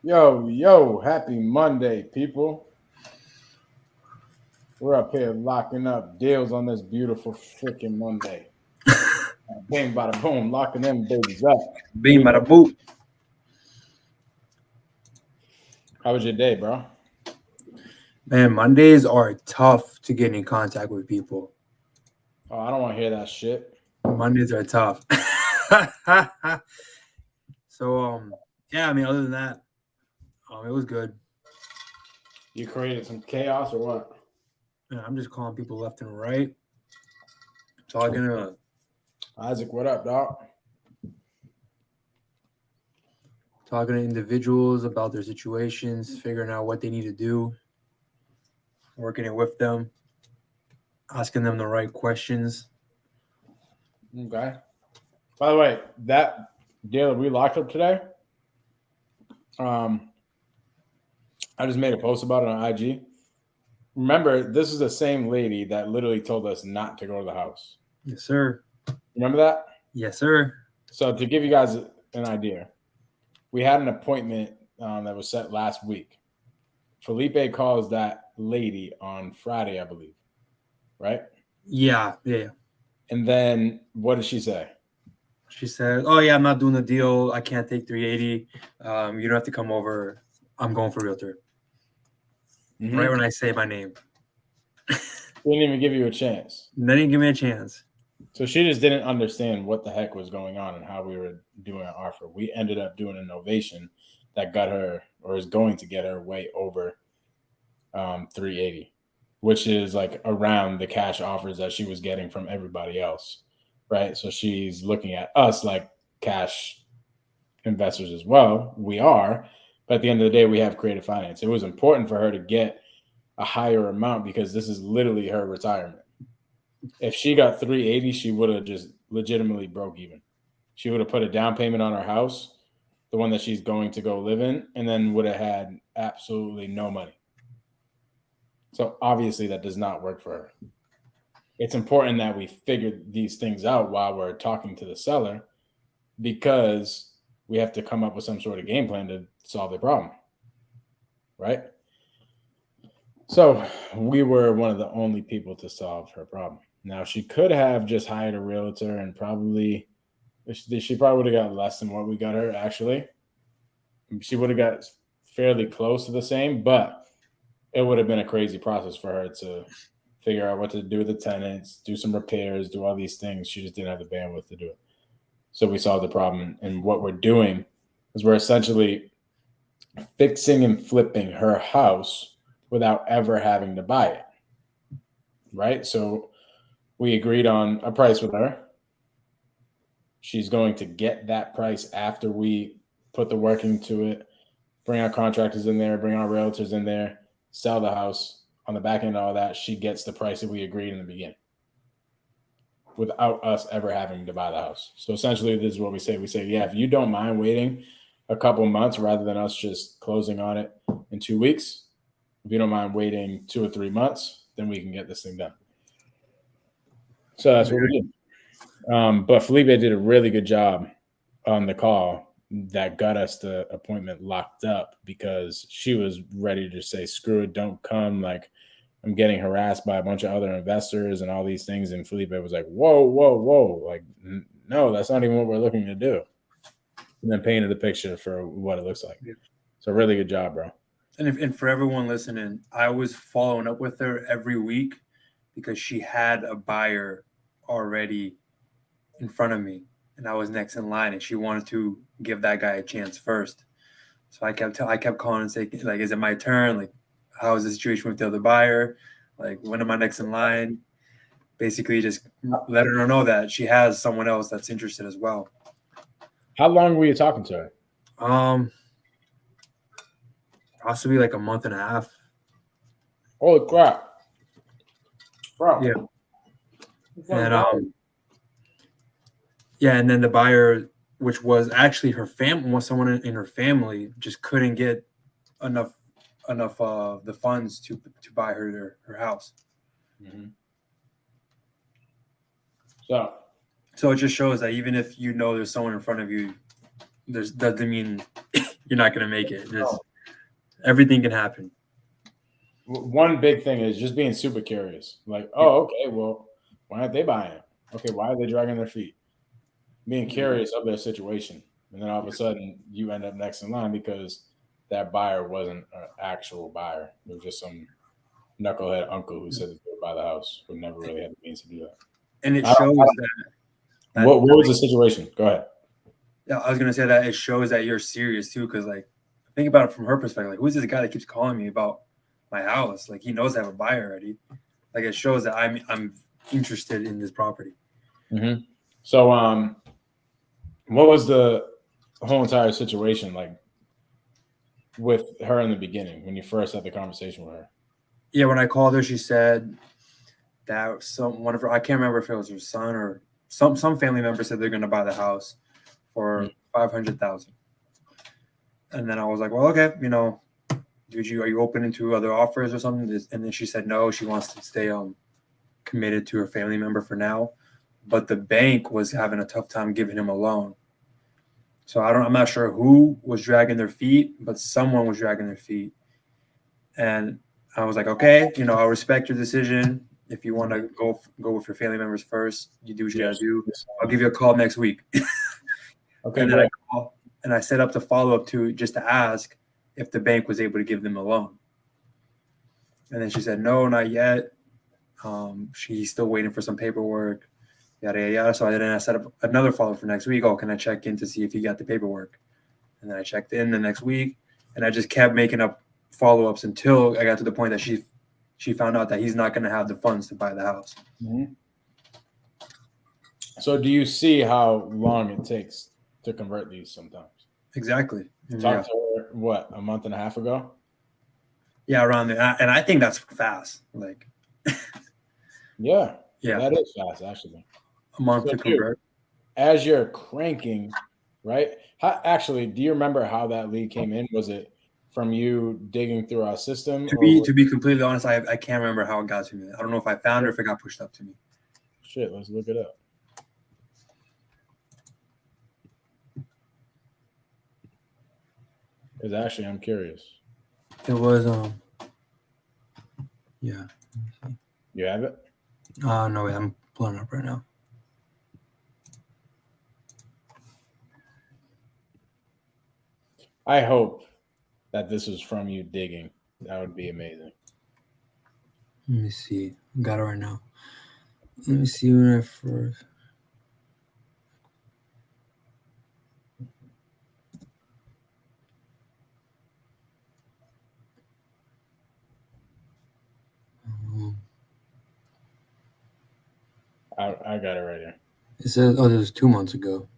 Yo, happy Monday, people. We're up here locking up deals on this beautiful freaking Monday. Bing, bada boom, locking them babies up. Beam bada boop. How was your day, bro? Man, Mondays are tough to get in contact with people. Oh, I don't want to hear that shit. Mondays are tough. So, yeah, I mean, other than that, it was good. You created some chaos or what? Yeah, I'm just calling people left and right. Talking to Isaac, what up, dog? individuals about their situations, figuring out what they need to do, working it with them, asking them the right questions. Okay. By the way, that deal that we locked up today, I just made a post about it on IG. Remember, this is the same lady that literally told us not to go to the house. Yes, sir. Remember that? Yes, sir. So to give you guys an idea, we had an appointment that was set last week. Felipe calls that lady on Friday, I believe, right? Yeah. And then what did she say? She said, "Oh yeah, I'm not doing the deal. I can't take 380. You don't have to come over. I'm going for realtor." Mm-hmm. Right when I say my name, Didn't even give you a chance. they didn't give me a chance. So she just didn't understand what the heck was going on and how we were doing an offer. We ended up doing an ovation that got her, or is going to get her, way over 380, which is like around the cash offers that she was getting from everybody else, right? So she's looking at us like cash investors as well. We are, but at the end of the day, we have creative finance. It was important for her to get a higher amount because this is literally her retirement. If she got 380, she would have just legitimately broke even. She would have put a down payment on her house, the one that she's going to go live in, and then would have had absolutely no money. So obviously that does not work for her. It's important that we figure these things out while we're talking to the seller because we have to come up with some sort of game plan to solve the problem, right? So we were one of the only people to solve her problem. Now she could have just hired a realtor and probably she probably would have got less than what we got her. Actually, she would have got fairly close to the same, but it would have been a crazy process for her to figure out what to do with the tenants, do some repairs, do all these things. She just didn't have the bandwidth to do it. So we solved the problem. And what we're doing is we're essentially fixing and flipping her house without ever having to buy it. Right? So we agreed on a price with her. She's going to get that price after we put the work into it, bring our contractors in there, bring our realtors in there, sell the house. On the back end of all that, she gets the price that we agreed in the beginning without us ever having to buy the house. So essentially, this is what we say. We say, yeah, if you don't mind waiting a couple months rather than us just closing on it in 2 weeks, if you don't mind waiting 2 or 3 months, then we can get this thing done. So that's what we did. But Felipe did a really good job on the call that got us the appointment locked up because she was ready to say, screw it, don't come. Like, I'm getting harassed by a bunch of other investors and all these things. And Felipe was like, whoa. Like, no, that's not even what we're looking to do. And then painted the picture for what it looks like. Yeah. So really good job, bro. And for everyone listening, I was following up with her every week because she had a buyer already in front of me and I was next in line and she wanted to give that guy a chance first. So I kept calling and saying, like, is it my turn? Like, how is the situation with the other buyer? Like, when am I next in line? Basically just letting her know that she has someone else that's interested as well. How long were you talking to her? Possibly like a month and a half. Holy crap. Bro. Yeah. And yeah, and then the buyer, which was actually her family, was someone in her family, just couldn't get enough of the funds to buy her house. Mm-hmm. So it just shows that even if you know there's someone in front of you, doesn't mean you're not gonna make it. Just everything can happen. One big thing is just being super curious. Like, oh, okay, well, why aren't they buying it? Okay, why are they dragging their feet? Being curious of their situation, and then all of a sudden you end up next in line because that buyer wasn't an actual buyer. It was just some knucklehead uncle who said that they would buy the house, who never really had the means to do that. And it shows that What was the situation? Go ahead. yeah, I was gonna say that it shows that you're serious too, because like think about it from her perspective. Like, who's this guy that keeps calling me about my house? Like, he knows I have a buyer already. Like, it shows that I'm interested in this property. Mm-hmm. So, what was the whole entire situation like with her in the beginning when you first had the conversation with her? Yeah, when I called her, she said that one of her, I can't remember if it was her son or some family member said they're gonna buy the house for $500,000. And then I was like, well, okay, are you open to other offers or something? And then she said no, she wants to stay committed to her family member for now, but the bank was having a tough time giving him a loan. So I'm not sure who was dragging their feet, but someone was dragging their feet. And I was like, okay, I'll respect your decision. If you want to go with your family members first, you do what you gotta do. I'll give you a call next week. Okay, and then I set up the follow-up just to ask if the bank was able to give them a loan. And then she said, no, not yet. She's still waiting for some paperwork, yada, yada, yada. So then I set up another follow-up for next week. Oh, can I check in to see if you got the paperwork? And then I checked in the next week, and I just kept making up follow-ups until I got to the point that she found out that he's not going to have the funds to buy the house. Mm-hmm. So do you see how long it takes to convert these sometimes? Exactly. Talked to her, what, a month and a half ago? Yeah, around there. And I think that's fast. Like, yeah, that is fast, actually. A month to convert. As you're cranking, right? Actually, do you remember how that lead came in? Was it from you digging through our system? To be completely honest, I can't remember how it got to me. I don't know if I found it or if it got pushed up to me. Shit, let's look it up. Because actually, I'm curious. It was yeah. You have it? No, wait, I'm pulling it up right now. I hope that this was from you digging. That would be amazing. Let me see. Got it right now. Let me see when I first. I got it right here. It says, this was 2 months ago.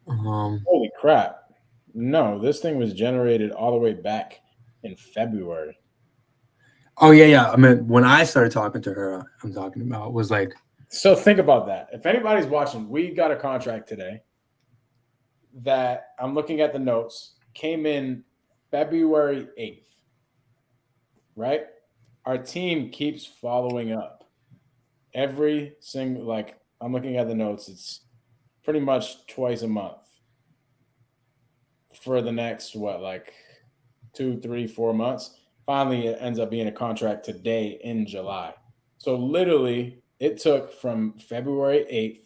Holy crap. No, this thing was generated all the way back in February. Oh, yeah. I mean, when I started talking to her, I'm talking about was like. So think about that. If anybody's watching, we got a contract today that I'm looking at the notes, came in February 8th, right? Our team keeps following up. Every single, like, I'm looking at the notes, it's pretty much twice a month for the next, 2, 3, 4 months. Finally, it ends up being a contract today in July. So literally, it took from February 8th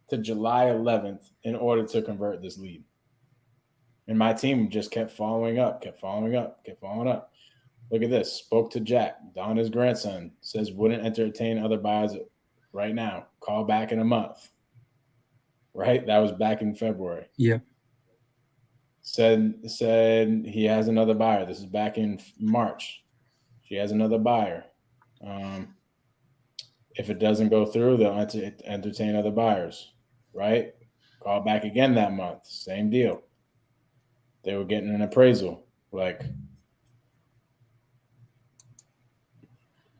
to July 11th in order to convert this lead. And my team just kept following up. Look at this. Spoke to Jack, Donna's grandson, says wouldn't entertain other buyers right now. Call back in a month. Right? That was back in February. Yeah. Said he has another buyer. This is back in March. She has another buyer. If it doesn't go through, they'll entertain other buyers. Right? Call back again that month. Same deal. They were getting an appraisal. Like,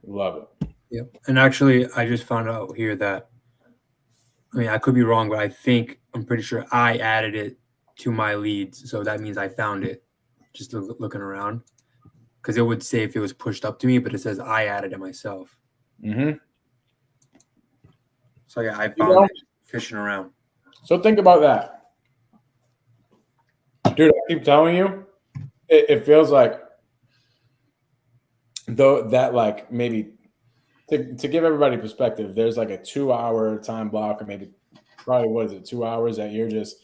love it. Yep. And actually, I just found out here that, I mean, I could be wrong, but I'm pretty sure I added it to my leads. So that means I found it just looking around, because it would say if it was pushed up to me, but it says I added it myself. Mm-hmm. So yeah, I found it fishing around. So think about that. Dude, I keep telling you, it feels like though that like maybe to give everybody perspective, there's like a 2 hour time block, or maybe probably what is it, 2 hours that you're just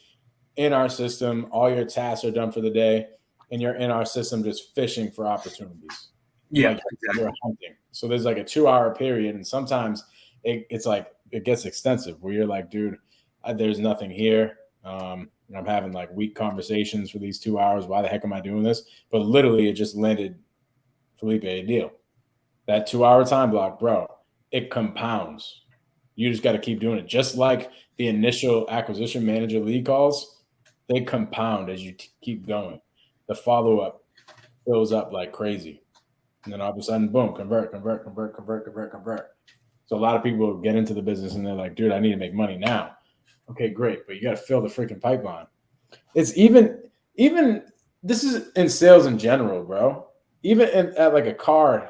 in our system, all your tasks are done for the day, and you're in our system just fishing for opportunities. Yeah, Like exactly. you're hunting. So there's like a 2 hour period, and sometimes it's like it gets extensive where you're like, dude, there's nothing here. I'm having like weak conversations for these 2 hours. Why the heck am I doing this? But literally, it just landed Felipe a deal. That 2 hour time block, bro, it compounds. You just got to keep doing it. Just like the initial acquisition manager lead calls, they compound as you keep going. The follow up fills up like crazy. And then all of a sudden, boom, convert, convert, convert, convert, convert, convert. So a lot of people get into the business and they're like, dude, I need to make money now. Okay, great. But you got to fill the freaking pipeline. It's even this is in sales in general, bro. Even at like a car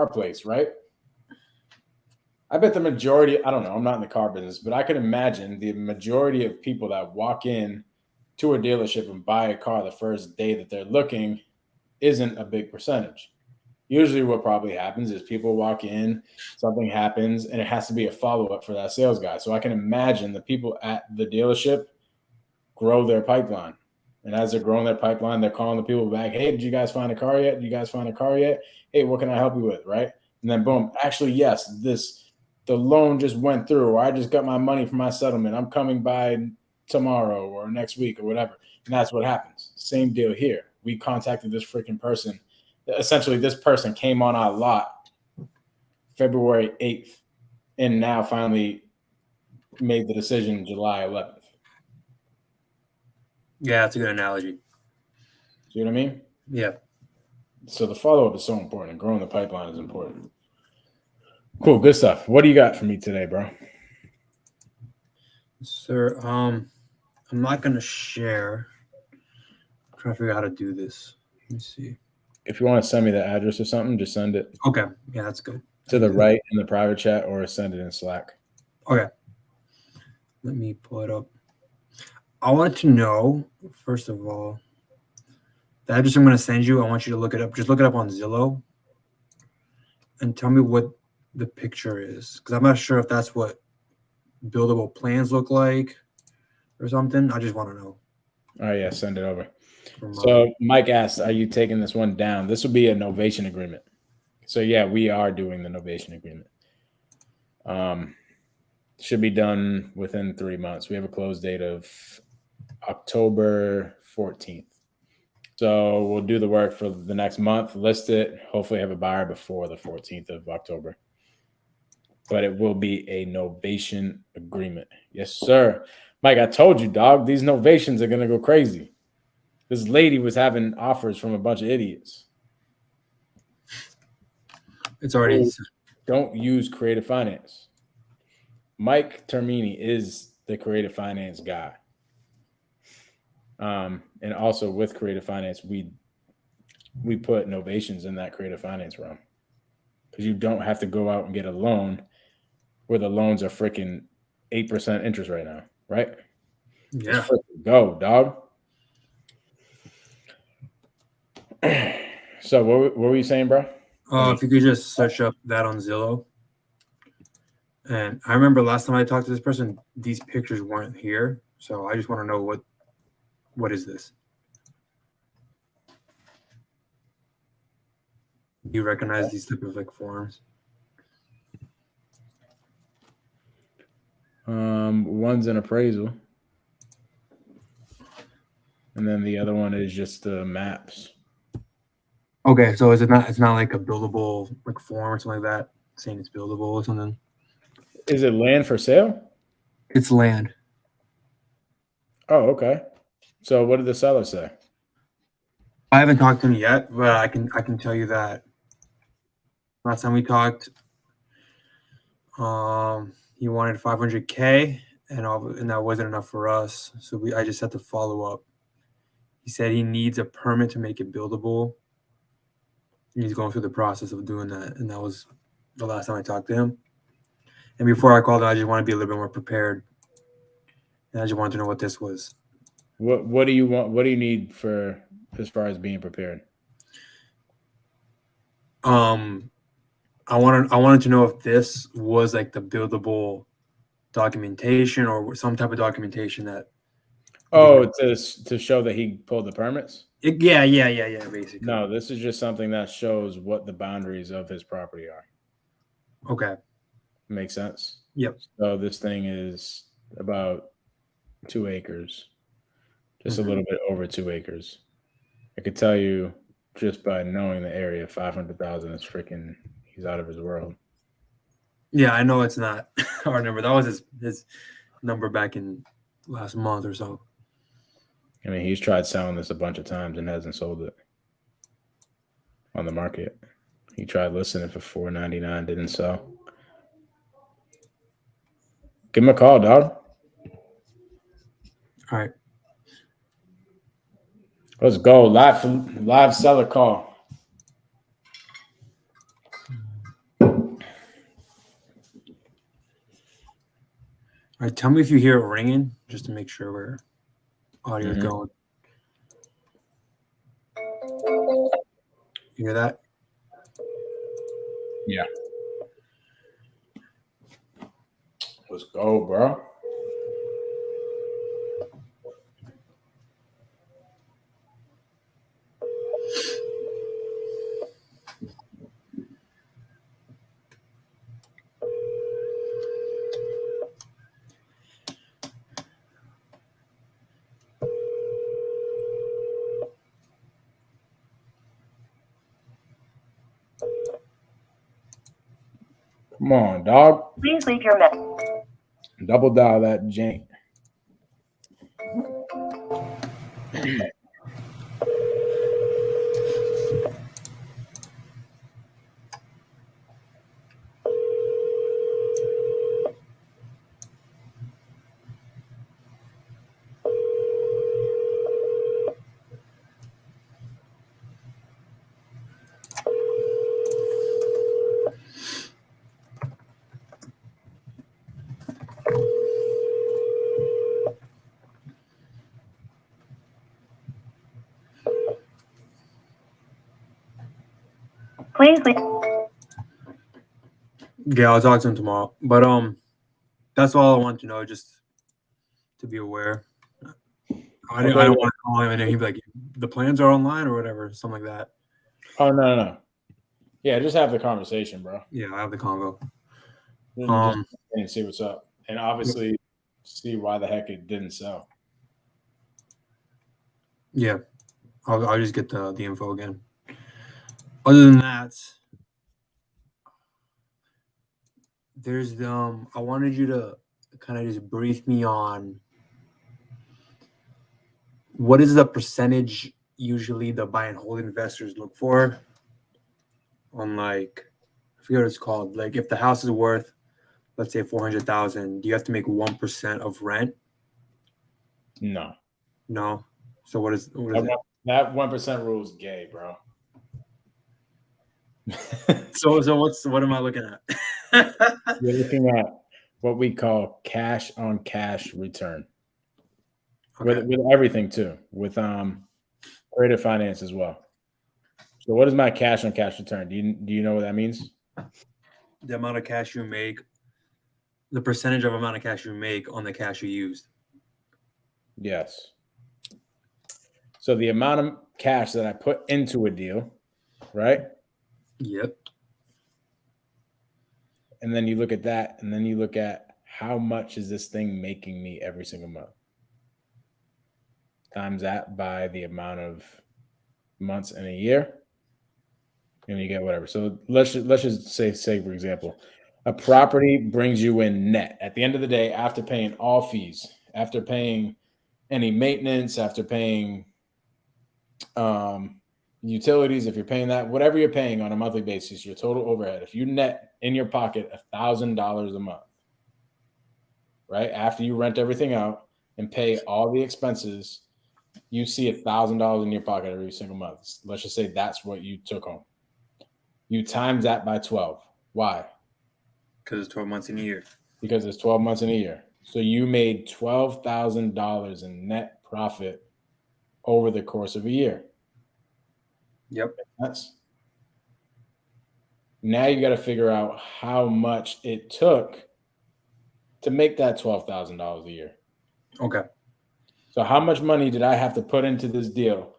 place, right? I bet the majority, I don't know, I'm not in the car business, but I can imagine the majority of people that walk in to a dealership and buy a car the first day that they're looking isn't a big percentage. Usually, what probably happens is people walk in, something happens, and it has to be a follow up for that sales guy. So I can imagine the people at the dealership grow their pipeline. And as they're growing their pipeline, they're calling the people back, hey, did you guys find a car yet? Did you guys find a car yet? Hey, what can I help you with? Right. And then boom, actually, yes, the loan just went through, or I just got my money for my settlement. I'm coming by tomorrow or next week or whatever. And that's what happens. Same deal here. We contacted this freaking person. Essentially, this person came on our lot February 8th and now finally made the decision July 11th. Yeah, that's a good analogy. See what I mean? Yeah. So the follow up is so important. Growing the pipeline is important. Cool, good stuff. What do you got for me today, bro? Sir, I'm not gonna share. I'm trying to figure out how to do this. Let me see. If you want to send me the address or something, just send it Okay, yeah, that's good. to the right in the private chat or send it in Slack. Okay, let me pull it up. I wanted to know, first of all, the address I'm going to send you, I want you to look it up. Just look it up on Zillow and tell me what the picture is, because I'm not sure if that's what buildable plans look like or something. I just want to know. All right, yeah, send it over. So Mike asked, are you taking this one down? This will be a novation agreement. So yeah, we are doing the novation agreement. Should be done within 3 months. We have a close date of October 14th. So we'll do the work for the next month, list it, hopefully have a buyer before the 14th of October. But it will be a novation agreement. Yes, sir. Mike, I told you, dog, these novations are going to go crazy. This lady was having offers from a bunch of idiots. It's already. Don't use creative finance. Mike Termini is the creative finance guy. And also with creative finance, we put novations in that creative finance realm, because you don't have to go out and get a loan where the loans are freaking 8% interest right now, right? Yeah. Go, dog. So what were you saying, bro? If you could just search up that on Zillow. And I remember last time I talked to this person, these pictures weren't here. So I just want to know what is this? Do you recognize these type of like forms? One's an appraisal, and then the other one is just the maps. Okay, so is it not? It's not like a buildable like form or something like that, saying it's buildable or something. Is it land for sale? It's land. Oh, okay. So what did the seller say? I haven't talked to him yet, but I can tell you that last time we talked, he wanted 500K, and that wasn't enough for us. So I just had to follow up. He said he needs a permit to make it buildable. He's going through the process of doing that, and that was the last time I talked to him. And before I called him, I just want to be a little bit more prepared, and I just wanted to know what this was. What do you want? What do you need for as far as being prepared? I wanted to know if this was like the buildable documentation or some type of documentation that. Oh, to show that he pulled the permits? Yeah, basically. No, this is just something that shows what the boundaries of his property are. Okay. Makes sense? Yep. So this thing is about 2 acres, just a Mhm. little bit over 2 acres. I could tell you just by knowing the area, 500,000 is freaking, he's out of his world. Yeah, I know it's not our number. That was his number back in last month or so. I mean, he's tried selling this a bunch of times and hasn't sold it on the market. He tried listing it for $499, didn't sell. Give him a call, dog. All right. Let's go. Live seller call. All right. Tell me if you hear it ringing, just to make sure where audio is going. You hear that? Yeah. Let's go, bro. Come on, dog. Please leave your message. Double dial that jank. Please leave. Yeah, I'll talk to him tomorrow. But that's all I want to know, just to be aware. I don't want to call him and then he'd be like, the plans are online or whatever, something like that. Oh, no. Yeah, just have the conversation, bro. Yeah, I have the convo. And see what's up. And obviously see why the heck it didn't sell. Yeah, I'll just get the info again. Other than that, there's I wanted you to kind of just brief me on what is the percentage usually the buy and hold investors look for on, like, I forget what it's called. Like, if the house is worth, let's say 400,000, do you have to make 1% of rent? No. So what is it? That 1% rule is gay, bro. So what am I looking at? You're looking at what we call cash on cash return. Okay. With everything too, with creative finance as well. So what is my cash on cash return? Do you know what that means? The amount of cash you make, the percentage of amount of cash you make on the cash you used. Yes. So the amount of cash that I put into a deal, right? Yep. And then you look at that, and then you look at how much is this thing making me every single month. Times that by the amount of months in a year, and you get whatever. So let's just say for example, a property brings you in net at the end of the day after paying all fees, after paying any maintenance, after paying utilities, if you're paying that, whatever you're paying on a monthly basis, your total overhead, if you net in your pocket $1,000 a month, right? After you rent everything out and pay all the expenses, you see $1,000 in your pocket every single month. Let's just say that's what you took home. You times that by 12. Why? Because it's 12 months in a year. Because it's 12 months in a year. So you made $12,000 in net profit over the course of a year. Yep. Now you got to figure out how much it took to make that $12,000 a year. Okay. So how much money did I have to put into this deal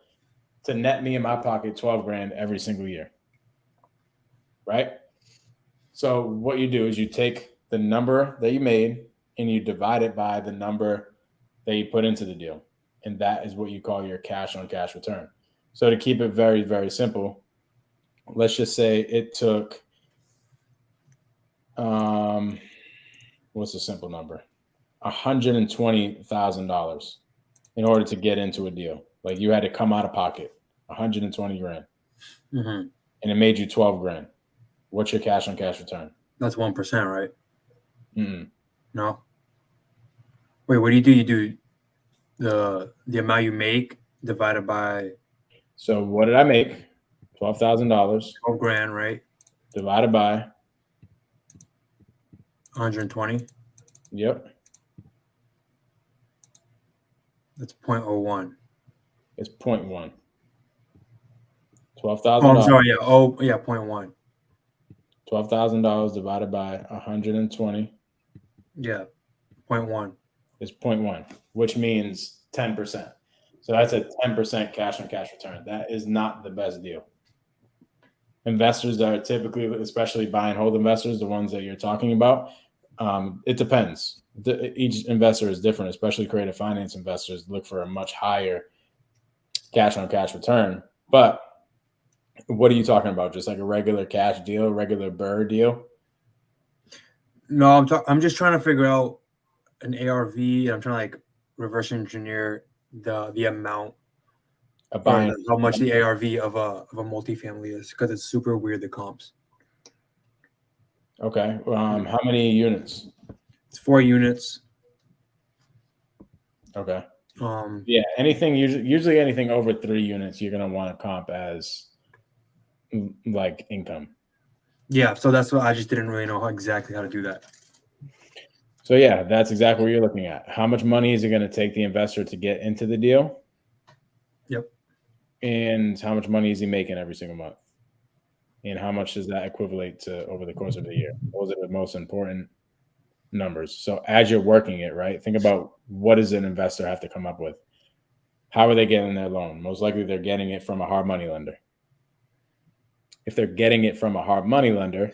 to net me in my pocket 12 grand every single year? Right? So what you do is you take the number that you made and you divide it by the number that you put into the deal. And that is what you call your cash on cash return. So to keep it very, very simple, let's just say it took, what's a simple number? $120,000 in order to get into a deal. Like you had to come out of pocket, 120 grand, Mm-hmm. and it made you 12 grand. What's your cash on cash return? That's 1%, right? Mm-mm. No. Wait, what do? You do the amount you make divided by So what did I make? $12,000 12 grand, right? divided by 120. Yep. That's 0.01. It's 0.1. Oh, I'm $12,000. sorry. Yeah. Oh, yeah. 0.1. $12,000 divided by 120 Yeah. 0.1. is 0.1, which means 10%. So that's a 10% cash on cash return. That is not the best deal. Investors that are typically, especially buy and hold investors, the ones that you're talking about, it depends. Each investor is different, especially creative finance investors look for a much higher cash on cash return. But what are you talking about? Just like a regular cash deal, regular burr deal? No, I'm just trying to figure out an ARV. I'm trying to like reverse engineer the amount or how much the ARV of a multifamily is, because it's super weird, the comps. Okay. How many units? It's 4 units. Okay. Um, Yeah, anything usually anything over 3 units, you're gonna want to comp as like income. yeah, so that's what I just didn't really know exactly how to do that. So yeah, that's exactly what you're looking at. How much money is it going to take the investor to get into the deal? Yep. And how much money is he making every single month? And how much does that equivalent to over the course of the year? Those are the most important numbers. So as you're working it, right, think about what does an investor have to come up with? How are they getting their loan? Most likely they're getting it from a hard money lender. If they're getting it from a hard money lender,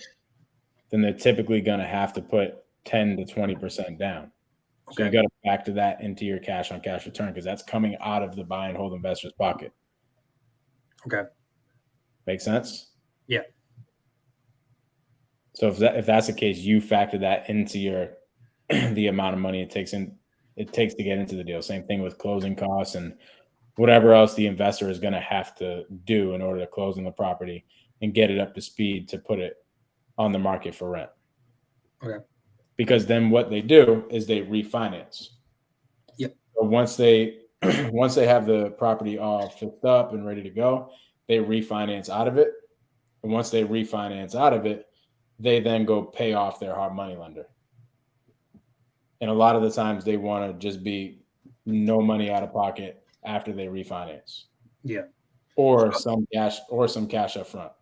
then they're typically going to have to put 10 to 20% down. So you got to factor that into your cash on cash return because that's coming out of the buy and hold investor's pocket. Okay. Make sense? Yeah. So if that's the case, you factor that into your the amount of money it takes to get into the deal. Same thing with closing costs and whatever else the investor is going to have to do in order to close on the property and get it up to speed to put it on the market for rent. Okay. Because then what they do is they refinance. Yep. So once they have the property all fixed up and ready to go, they refinance out of it. And once they refinance out of it, they then go pay off their hard money lender. And a lot of the times they want to just be no money out of pocket after they refinance. Yeah. Or some cash up front.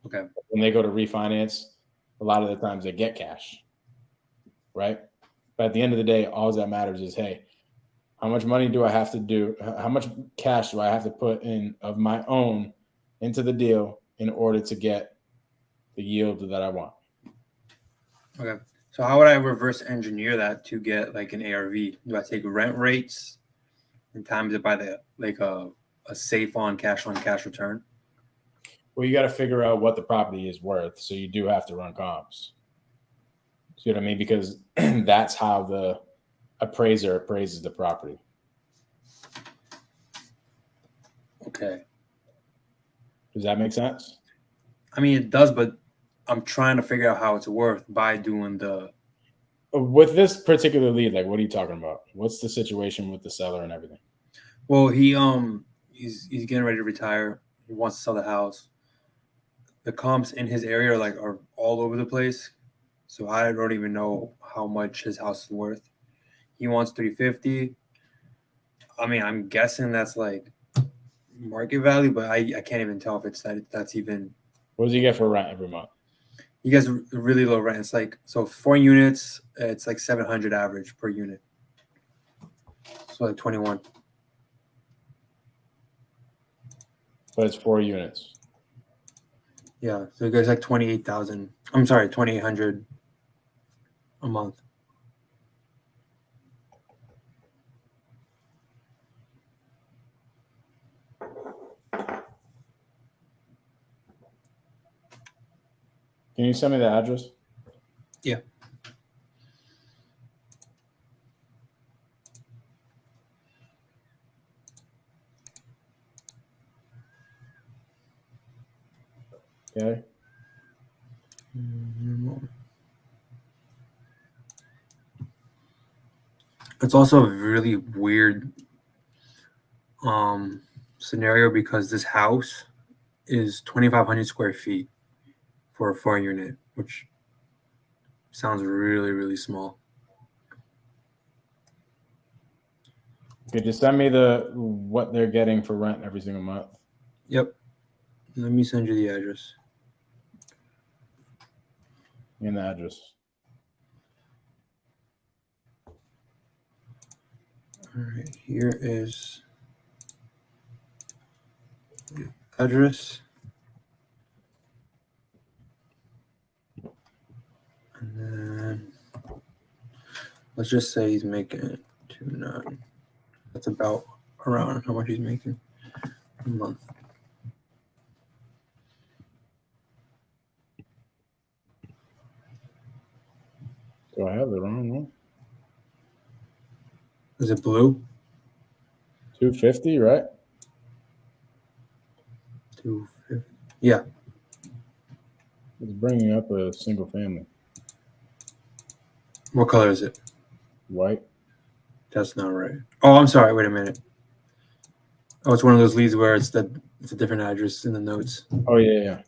Okay. When they go to refinance, a lot of the times they get cash. Right? But at the end of the day, all that matters is, hey, how much money do I have to do? How much cash do I have to put in of my own into the deal in order to get the yield that I want? Okay. So how would I reverse engineer that to get like an ARV? Do I take rent rates and times it by the like a safe on cash return? Well, you got to figure out what the property is worth. So you do have to run comps. See what I mean? Because that's how the appraiser appraises the property. Okay. Does that make sense? I mean, it does, but I'm trying to figure out how it's worth by doing the. With this particular lead, like, what are you talking about? What's the situation with the seller and everything? Well, he's getting ready to retire. He wants to sell the house. The comps in his area are all over the place, so I don't even know how much his house is worth. He wants 350. I mean, I'm guessing that's like market value, but I can't even tell if it's that's even. What does he get for rent every month? You guys really low rent. It's like, so 4 units, it's like 700 average per unit. So like 21. But it's 4 units. Yeah, so you guys like 28,000. I'm sorry, 2,800 a month. Can you send me the address? Yeah. Okay. It's also a really weird scenario because this house is 2,500 square feet for a 4 unit, which sounds really, really small. Okay, just send me what they're getting for rent every single month. Yep. Let me send you the address. And the address. All right, here is the address. And then let's just say he's making 2.9. That's about around how much he's making a month. Do I have the wrong one? Is it blue? 250, right? 250. Yeah. It's bringing up a single family. What color is it? White. That's not right. Oh, I'm sorry. Wait a minute. Oh, it's one of those leads where it's a different address in the notes. Oh, yeah.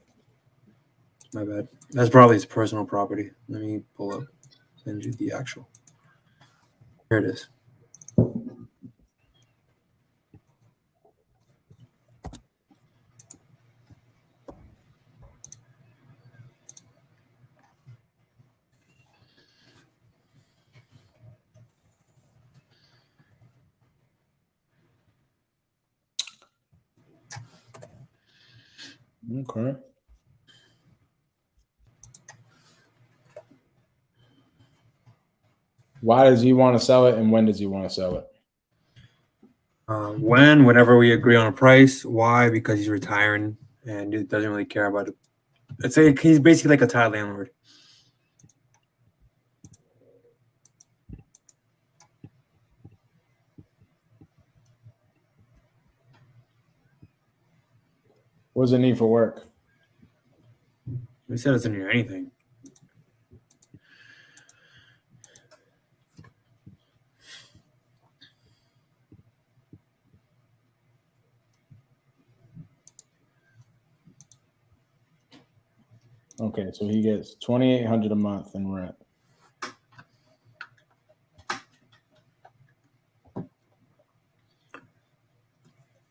My bad. That's probably his personal property. Let me pull up, send you the actual. Here it is. Okay. Why does he want to sell it, and when does he want to sell it? Whenever we agree on a price. Why? Because he's retiring and it doesn't really care about it. It's like he's basically like a title landlord. What does it need for work? He said it doesn't need anything. Okay, so he gets $2,800 a month in rent.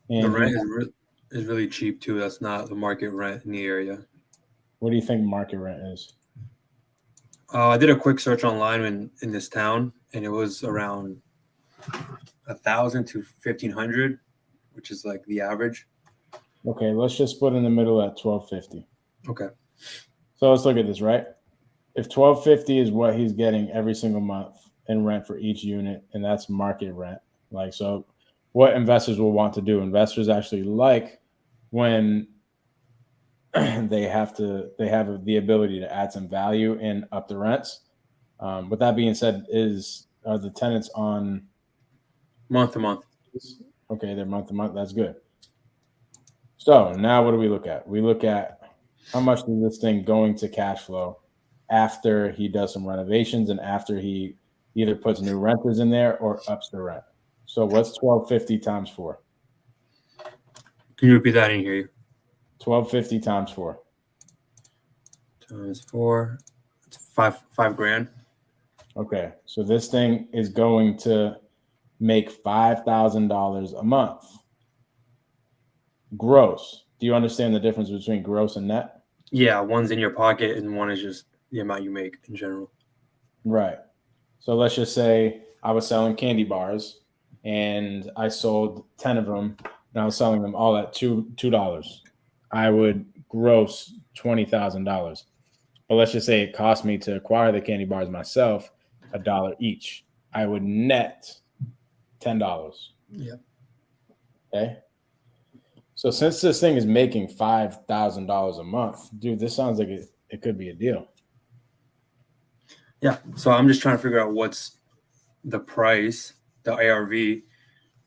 And the rent is really cheap too. That's not the market rent in the area. What do you think market rent is? I did a quick search online in this town, and it was around 1,000 to 1,500, which is like the average. Okay, let's just put in the middle at $1,250. Okay. So let's look at this, right? If $1,250 is what he's getting every single month in rent for each unit, and that's market rent, like, so what investors will want to do, investors actually like when they have the ability to add some value and up the rents. With that being said, are the tenants on month to month? Okay, they're month to month. That's good. So now what do we look at? We look at how much is this thing going to cash flow after he does some renovations and after he either puts new renters in there or ups the rent. So what's 1,250 times 4? Can you repeat that? I didn't hear you. 1,250 times 4. Times 4. It's $5 grand. Okay, so this thing is going to make $5,000 a month. Gross. Do you understand the difference between gross and net? Yeah, one's in your pocket and one is just the amount you make in general. Right. So let's just say I was selling candy bars and I sold 10 of them and I was selling them all at $2. I would gross $20,000. But let's just say it cost me to acquire the candy bars myself $1 each. I would net $10. Yeah. Okay. So since this thing is making $5,000 a month, dude, this sounds like it could be a deal. Yeah. So I'm just trying to figure out what's the price, the ARV.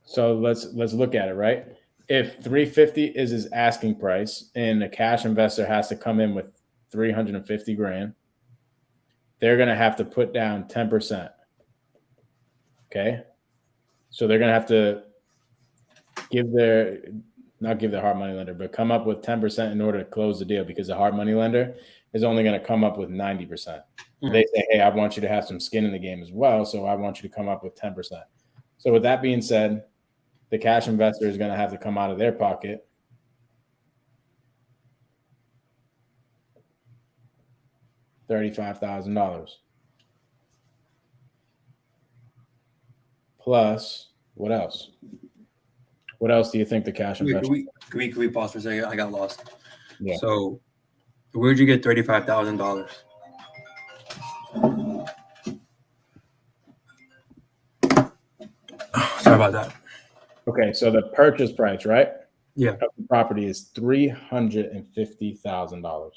So let's look at it, right? If 350 is his asking price and a cash investor has to come in with 350 grand, they're going to have to put down 10%. Okay. So they're going to have to not give their hard money lender, but come up with 10% in order to close the deal, because the hard money lender is only going to come up with 90%. Mm-hmm. They say, hey, I want you to have some skin in the game as well, so I want you to come up with 10%. So with that being said, the cash investor is going to have to come out of their pocket $35,000. Plus, what else? What else do you think the cash investor? Can we pause for a second? I got lost. Yeah. So, where'd you get $35,000? Sorry about that. Okay, so the purchase price, right? Yeah. Of the property is $350,000.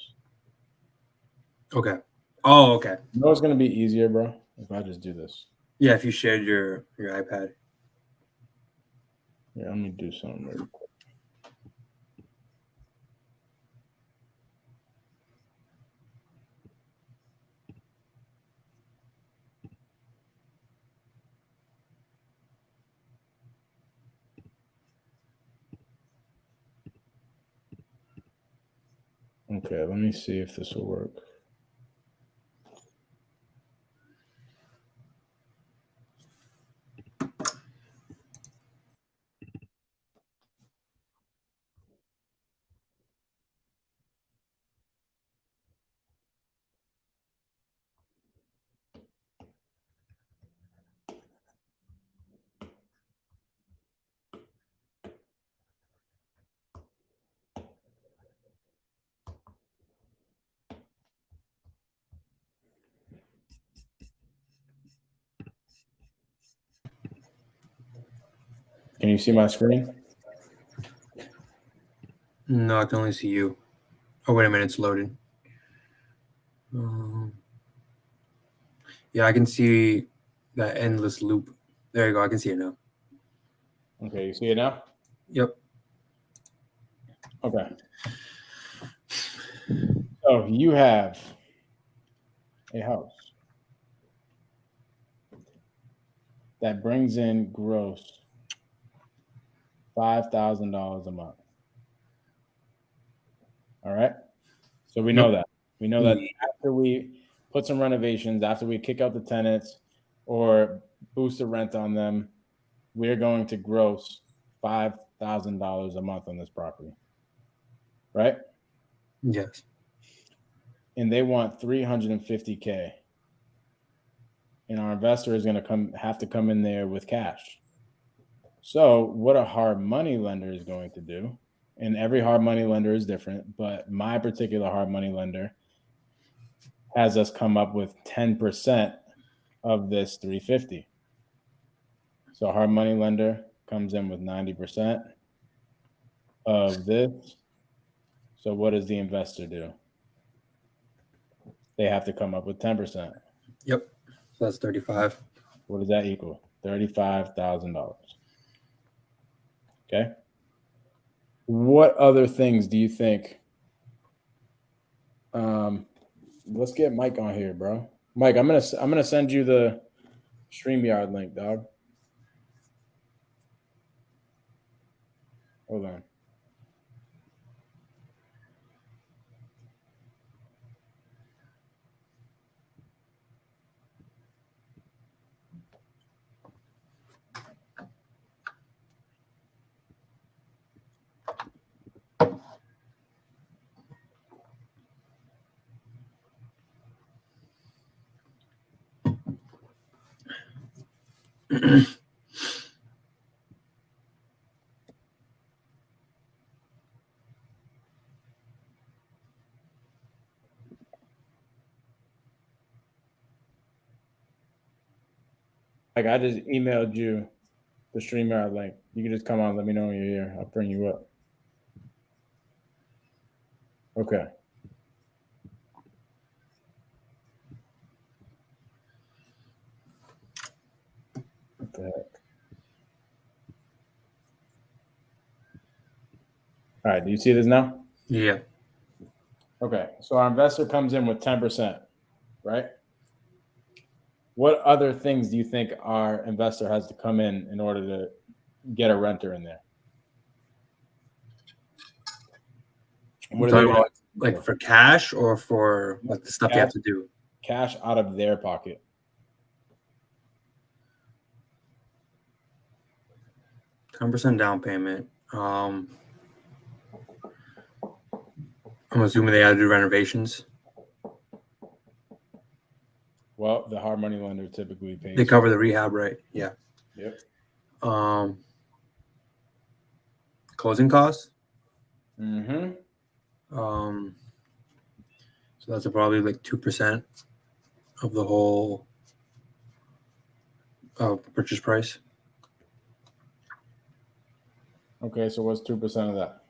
Okay. Oh, okay. You know it's going to be easier, bro, if I just do this. Yeah, if you shared your iPad. Yeah, let me do something really quick. Okay, let me see if this will work. Can you see my screen? No, I can only see you. Oh, wait a minute, it's loading. Yeah, I can see that endless loop. There you go. I can see it now. Okay, you see it now? Yep. Okay. So you have a house that brings in gross $5,000 a month. All right. So we know that. We know that after we put some renovations, after we kick out the tenants or boost the rent on them, we're going to gross $5,000 a month on this property. Right? Yes. And they want $350K. And our investor is going to have to come in there with cash. So what a hard money lender is going to do, and every hard money lender is different, but my particular hard money lender has us come up with 10% of this 350. So hard money lender comes in with 90% of this. So what does the investor do? They have to come up with 10%. Yep. So that's 35. What does that equal? $35,000. Okay. What other things do you think? Let's get Mike on here, bro. Mike, I'm gonna send you the StreamYard link, dog. Hold on. Like I just emailed you the StreamYard link. You can just come on. Let me know when you're here. I'll bring you up. Okay. What the heck? All right. Do you see this now? Yeah. Okay. So our investor comes in with 10%, right? What other things do you think our investor has to come in order to get a renter in there? What are they gonna like for cash or for like the stuff you have to do? Cash out of their pocket. $10% down payment. I'm assuming they had to do renovations. Well, the hard money lender typically pays. They cover the rehab, right? Yeah. Yep. Closing costs. Mm-hmm. So that's probably like 2% of the whole purchase price. Okay, so what's 2% of that?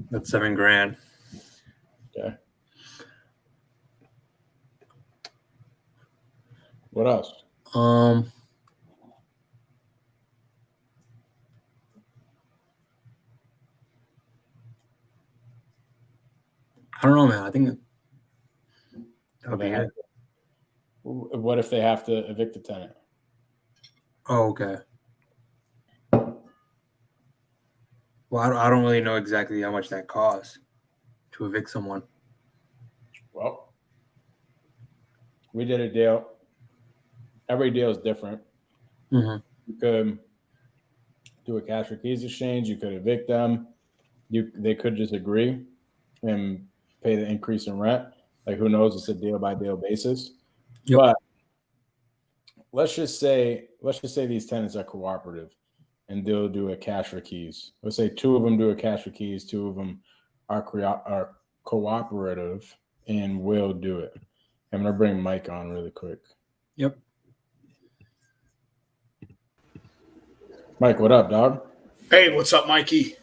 That's $7,000. Okay. What else? I don't know, man. I think that'll be it. What if they have to evict the tenant? Oh, okay. Well, I don't really know exactly how much that costs to evict someone. Well, we did a deal. Every deal is different. Mm-hmm. You could do a cash for keys exchange. You could evict them. They could just agree and pay the increase in rent. Like who knows? It's a deal by deal basis. Yep. But let's just say these tenants are cooperative and they'll do a cash for keys. Let's say 2 of them do a cash for keys, 2 of them are cooperative and will do it. I'm gonna bring Mike on really quick. Yep. Mike, what up, dog? Hey, what's up, Mikey?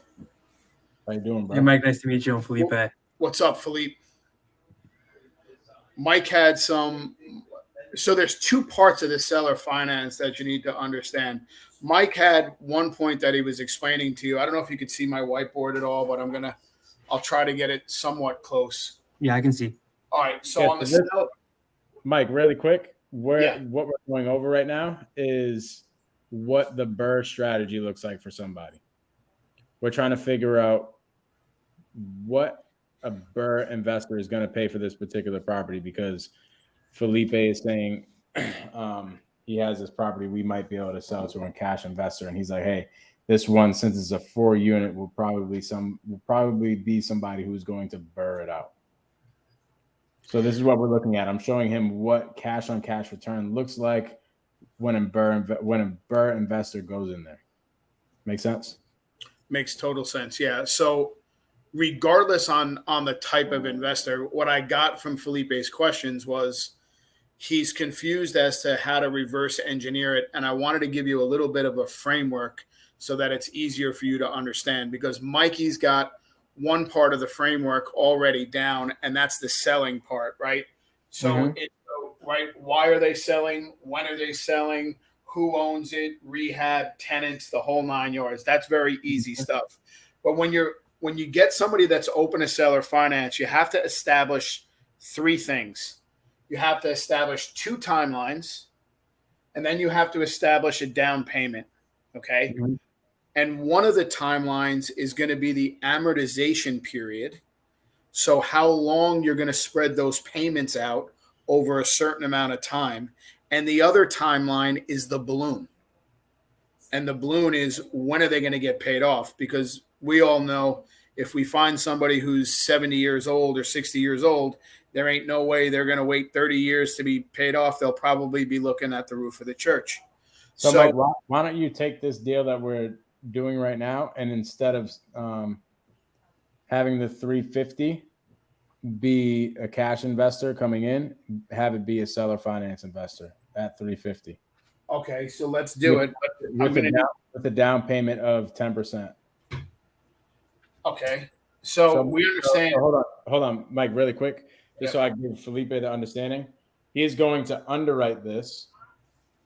How you doing, bro? Hey, Mike. Nice to meet you. I'm Felipe. What's up, Philippe? Mike had some. So there's 2 parts of the seller finance that you need to understand. Mike had one point that he was explaining to you. I don't know if you could see my whiteboard at all, but I'll try to get it somewhat close. Yeah, I can see. All right. So on the seller, Mike, really quick, what we're going over right now is what the BRRRR strategy looks like for somebody. We're trying to figure out what a BRRRR investor is going to pay for this particular property because Felipe is saying he has this property we might be able to sell to a cash investor, and he's like, "Hey, this one, since it's a 4 unit, will probably be somebody who's going to BRRRR it out." So this is what we're looking at. I'm showing him what cash on cash return looks like when a BRRRR investor goes in there. Make sense? makes total sense. Yeah. So regardless on the type of investor, what I got from Felipe's questions was he's confused as to how to reverse engineer it. And I wanted to give you a little bit of a framework so that it's easier for you to understand, because Mikey's got one part of the framework already down, and that's the selling part, right? So, right, why are they selling? When are they selling? Who owns it? Rehab, tenants, the whole 9 yards. That's very easy stuff. But when you get somebody that's open to seller finance, you have to establish 3 things. You have to establish 2 timelines, and then you have to establish a down payment. Okay. Mm-hmm. And one of the timelines is going to be the amortization period. So how long you're going to spread those payments out over a certain amount of time. And the other timeline is the balloon. And the balloon is when are they going to get paid off? Because we all know If we find somebody who's 70 years old or 60 years old, there ain't no way they're going to wait 30 years to be paid off. They'll probably be looking at the roof of the church. So Mike, why don't you take this deal that we're doing right now, and instead of having the 350 be a cash investor coming in, have it be a seller finance investor at 350. Okay, so let's do it. With a down payment of 10%. Okay, so we understand. So hold on, Mike, really quick, just so I give Felipe the understanding. He is going to underwrite this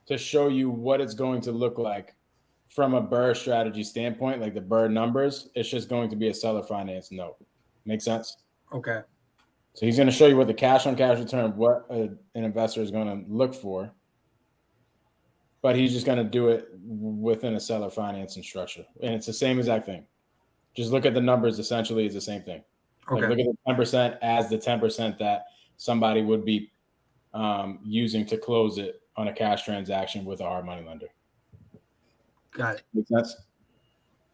to show you what it's going to look like from a BRRRR strategy standpoint, like the BRRRR numbers. It's just going to be a seller finance note. Make sense? Okay. So he's going to show you what the cash on cash return, what an investor is going to look for, but he's just going to do it within a seller financing structure. And it's the same exact thing. Just look at the numbers. Essentially, it's the same thing. Okay. Like, look at the 10% as the 10% that somebody would be using to close it on a cash transaction with our money lender. Got it. Makes sense?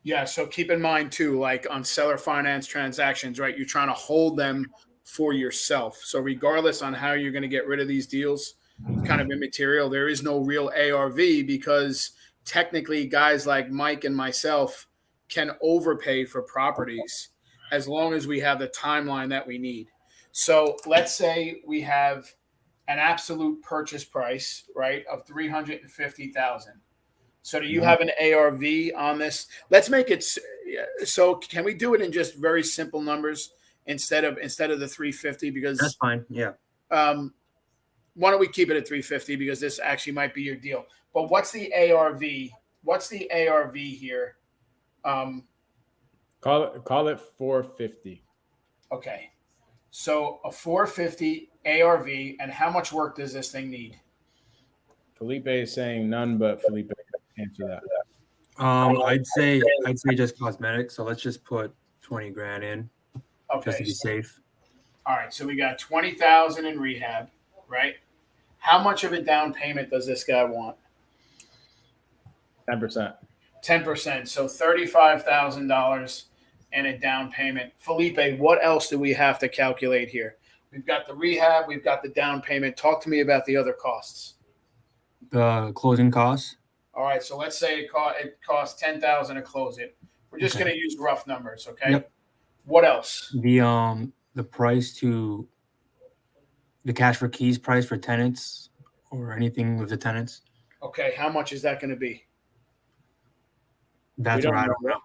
Yeah, so keep in mind too, like on seller finance transactions, right? You're trying to hold them for yourself. So regardless on how you're going to get rid of these deals, it's kind of immaterial. There is no real ARV because technically guys like Mike and myself can overpay for properties as long as we have the timeline that we need. So let's say we have an absolute purchase price, right, of $350,000. So do you have an ARV on this? Let's make it so. Can we do it in just very simple numbers instead of the 350? Because that's fine. Yeah. Why don't we keep it at 350 because this actually might be your deal. But what's the ARV? What's the ARV here? Call it 450. Okay. So a 450 ARV, and how much work does this thing need? Felipe is saying none, but Felipe answer that. I'd say just cosmetic. So let's just put 20 grand in, just to be safe. All right. So we got 20,000 in rehab, right? How much of a down payment does this guy want? 10%. 10%. So $35,000 and a down payment. Felipe, what else do we have to calculate here? We've got the rehab. We've got the down payment. Talk to me about the other costs. The closing costs. All right. So let's say it costs $10,000 to close it. We're just going to use rough numbers. Okay. Yep. What else? The price to the cash for keys price for tenants or anything with the tenants. Okay. How much is that going to be? That's what I don't know.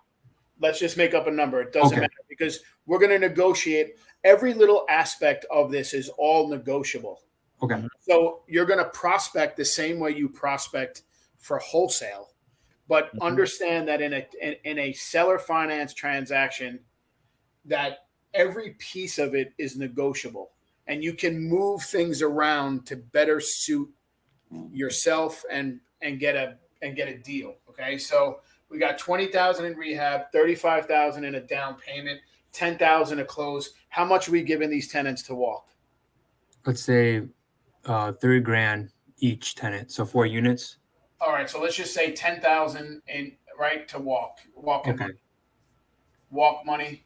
Let's just make up a number. It doesn't matter because we're going to negotiate. Every little aspect of this is all negotiable. Okay. So you're going to prospect the same way you prospect for wholesale, but understand that in a seller finance transaction, that every piece of it is negotiable, and you can move things around to better suit yourself and get a deal. Okay, so we got 20,000 in rehab, 35,000 in a down payment, 10,000 to close. How much are we giving these tenants to walk? Let's say 3 grand each tenant, so 4 units. All right, so let's just say 10,000 in right to walk money. Walk money.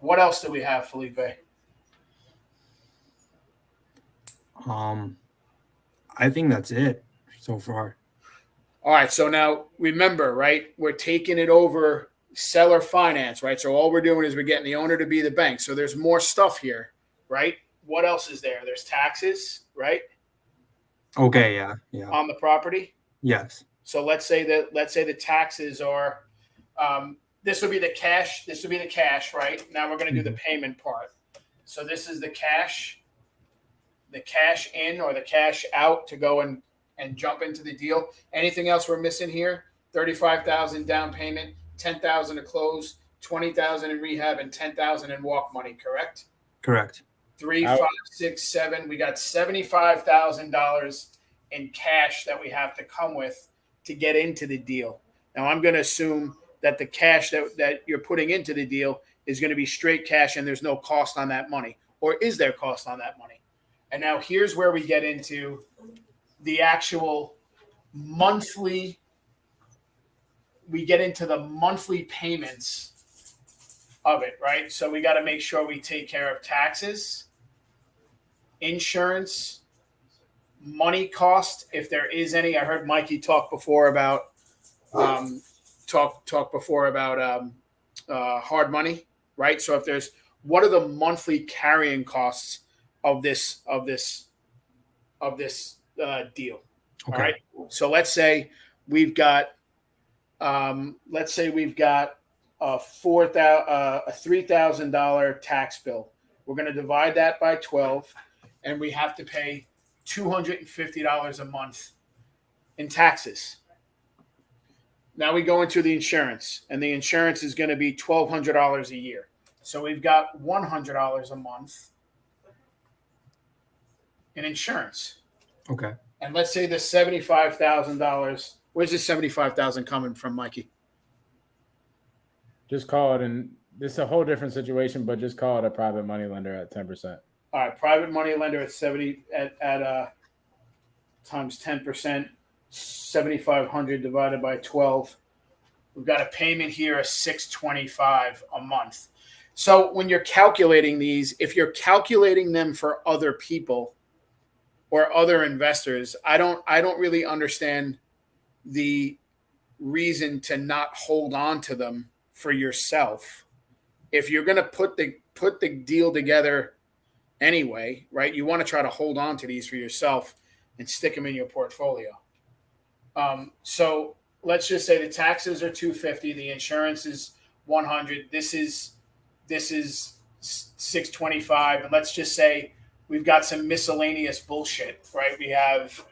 What else do we have, Felipe? I think that's it so far. All right, so now remember, right? We're taking it over seller finance, right? So all we're doing is we're getting the owner to be the bank. So there's more stuff here, right? What else is there? There's taxes, right? Okay, yeah. On the property? Yes. So let's say the taxes are this would be the cash. This would be the cash, right? Now we're going to do the payment part. So this is the cash in or the cash out to go and jump into the deal. Anything else we're missing here? 35,000 down payment, 10,000 to close, 20,000 in rehab, and 10,000 in walk money. Correct. 3, 5, 6, 7. We got $75,000 in cash that we have to come with to get into the deal. Now I'm going to assume that the cash that you're putting into the deal is going to be straight cash and there's no cost on that money. Or is there cost on that money? And now here's where we get into the actual monthly. We get into the monthly payments of it, right? So we got to make sure we take care of taxes, insurance, money cost, if there is any. I heard Mikey talk before about hard money, right? So if there's, what are the monthly carrying costs of this deal? Okay. All right. So let's say we've got a $3,000 tax bill. We're going to divide that by 12, and we have to pay $250 a month in taxes. Now we go into the insurance, and the insurance is going to be $1,200 a year. So we've got $100 a month in insurance. Okay. And let's say the $75,000. Where's this $75,000 coming from, Mikey? Just call it, and this is a whole different situation, but just call it a private money lender at 10%. All right, private money lender at 70 at times 10%, 7,500 divided by 12. We've got a payment here of $625 a month. So when you're calculating these, if you're calculating them for other people or other investors, I don't really understand the reason to not hold on to them for yourself. If you're going to put the deal together anyway, right? You want to try to hold on to these for yourself and stick them in your portfolio. So let's just say the taxes are $250, the insurance is $100. This is $625, and let's just say we've got some miscellaneous bullshit, right? We have,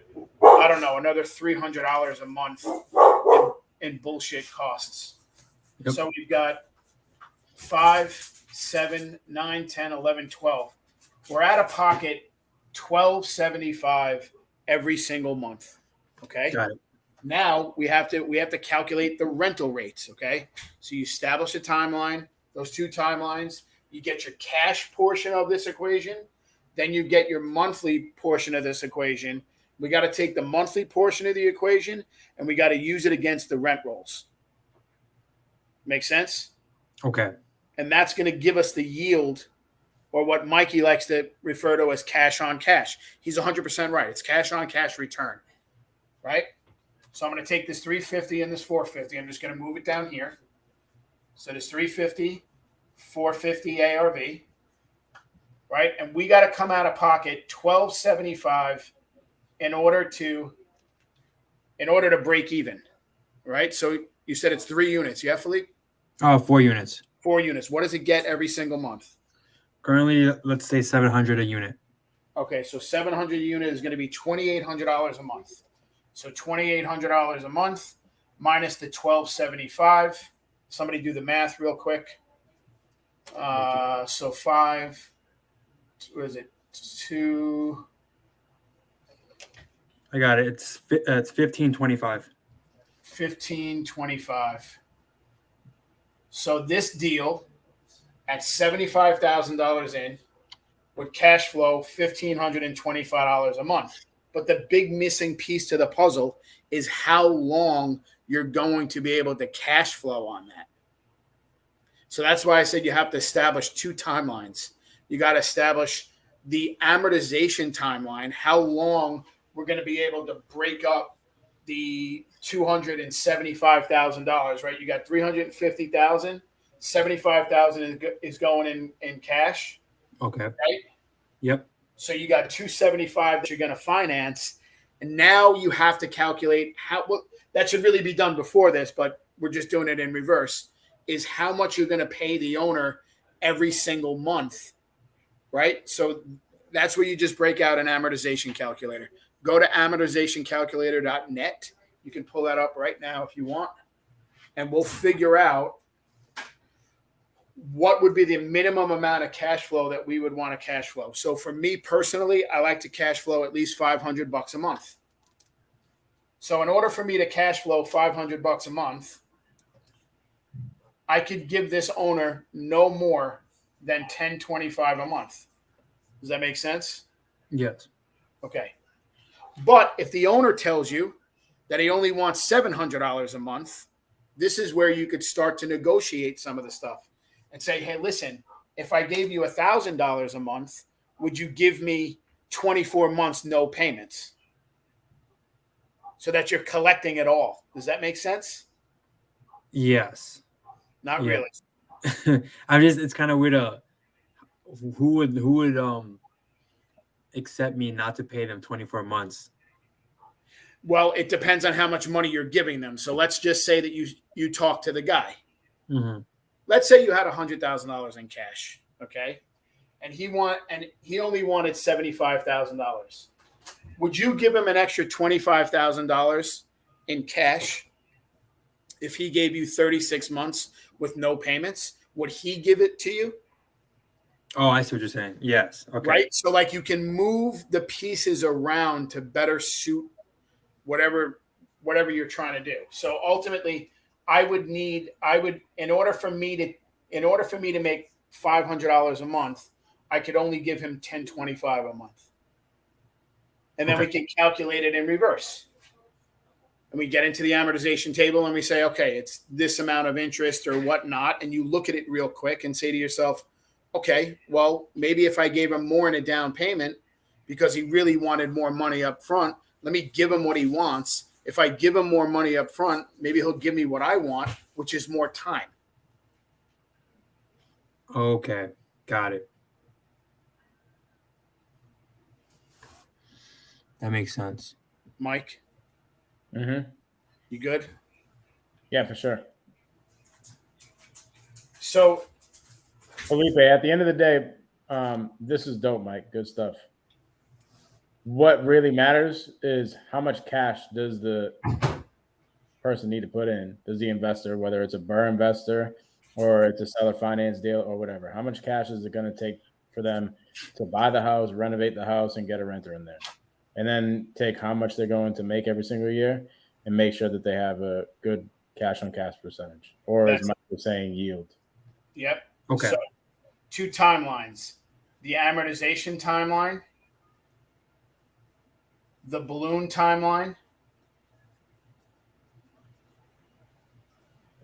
I don't know, another $300 a month in bullshit costs. Yep. So we've got 5, 7, 9, 10, 11, 12. We're out of pocket $1,275 every single month. Okay. Got it. Now we have to calculate the rental rates. Okay. So you establish a timeline, those two timelines, you get your cash portion of this equation, then you get your monthly portion of this equation. We got to take the monthly portion of the equation and we got to use it against the rent rolls. Make sense? Okay. And that's going to give us the yield, or what Mikey likes to refer to as cash on cash. He's 100% right. It's cash on cash return, right? So I'm going to take this 350 and this 450. I'm just going to move it down here. So this 350, 450 ARV, right? And we got to come out of pocket $1,275 in order to break even, right? So you said it's 3 units, yeah, Philippe? 4 units. 4 units. What does it get every single month? Currently, let's say $700 a unit. Okay, so $700 a unit is going to be $2,800 a month. So $2,800 a month minus the $1,275. Somebody do the math real quick. So 5. What is it? 2. I got it. It's $1,525. $1,525. So this deal at $75,000 in would cash flow $1,525 a month. But the big missing piece to the puzzle is how long you're going to be able to cash flow on that. So that's why I said you have to establish 2 timelines. You got to establish the amortization timeline, how long we're going to be able to break up the $275,000, right? You got $350,000, $75,000 is going in cash. Okay. Right? Yep. So you got $275 that you're going to finance, and now you have to calculate that should really be done before this, but we're just doing it in reverse, is how much you're going to pay the owner every single month, right? So that's where you just break out an amortization calculator. Go to amortizationcalculator.net. You can pull that up right now if you want, and we'll figure out what would be the minimum amount of cash flow that we would want to cash flow. So for me personally, I like to cash flow at least $500 a month. So in order for me to cash flow $500 a month, I could give this owner no more than $1,025 a month. Does that make sense? Yes. Okay. But if the owner tells you that he only wants $700 a month, this is where you could start to negotiate some of the stuff. and say, hey, listen, if I gave you $1,000 a month, would you give me 24 months, no payments? So that you're collecting it all. Does that make sense? Yes. Not Yeah. really. It's kind of weird. Who would accept me not to pay them 24 months? Well, it depends on how much money you're giving them. So let's just say that you talk to the guy. Mm-hmm. Let's say you had $100,000 in cash, okay? And he only wanted $75,000. Would you give him an extra $25,000 in cash if he gave you 36 months with no payments? Would he give it to you? Oh, I see what you're saying. Yes. Okay. Right? So like you can move the pieces around to better suit whatever you're trying to do. So ultimately, in order for me to make $500 a month, I could only give him $1,025 a month. And then we can calculate it in reverse. And we get into the amortization table and we say, okay, it's this amount of interest or whatnot. And you look at it real quick and say to yourself, okay, well, maybe if I gave him more in a down payment because he really wanted more money up front, let me give him what he wants. If I give him more money up front, maybe he'll give me what I want, which is more time. Okay. Got it. That makes sense. Mike? Mm-hmm. You good? Yeah, for sure. So, Felipe, at the end of the day, this is dope, Mike. Good stuff. What really matters is how much cash does the person need to put in? Does the investor, whether it's a BRRRR investor or it's a seller finance deal or whatever, how much cash is it going to take for them to buy the house, renovate the house, and get a renter in there? And then take how much they're going to make every single year and make sure that they have a good cash on cash percentage, or as Mike was saying, yield. Yep. Okay. So, 2 timelines: the amortization timeline, the balloon timeline,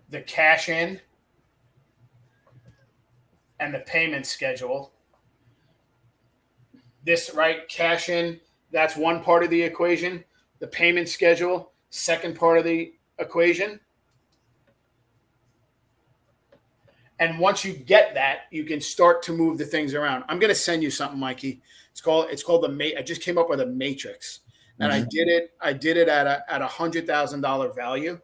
the cash in, and the payment schedule. This, right? Cash in, that's one part of the equation. The payment schedule, second part of the equation. And once you get that, you can start to move the things around. I'm going to send you something, Mikey. It's called I just came up with a matrix, and I did it at $100,000 value,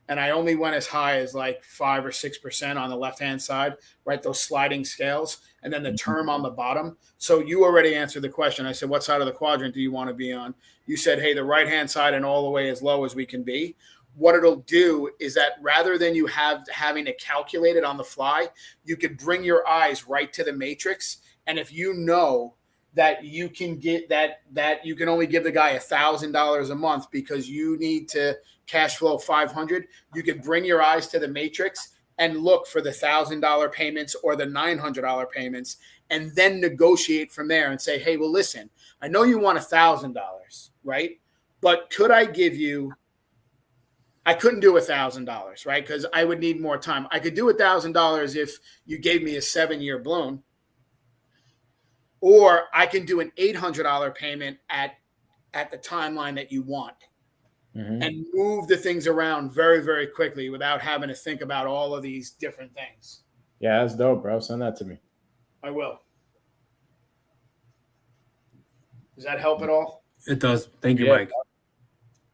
and I only went as high as like 5 or 6% on the left-hand side, right? Those sliding scales, and then the term on the bottom. So you already answered the question. I said, what side of the quadrant do you want to be on? You said, hey, the right-hand side and all the way as low as we can be. What it'll do is that rather than you having to calculate it on the fly, you could bring your eyes right to the matrix. And if you know that you can get that you can only give the guy $1,000 a month because you need to cash flow 500, you could bring your eyes to the matrix and look for the $1,000 payments or the $900 payments, and then negotiate from there and say, hey, well, listen, I know you want $1,000, right? But could I give you, I couldn't do $1,000, right? Because I would need more time. I could do $1,000 if you gave me a 7-year balloon, or I can do an $800 payment at the timeline that you want. And move the things around very, very quickly without having to think about all of these different things. Yeah, that's dope, bro. Send that to me. I will. Does that help at all? It does. Thank you, Mike.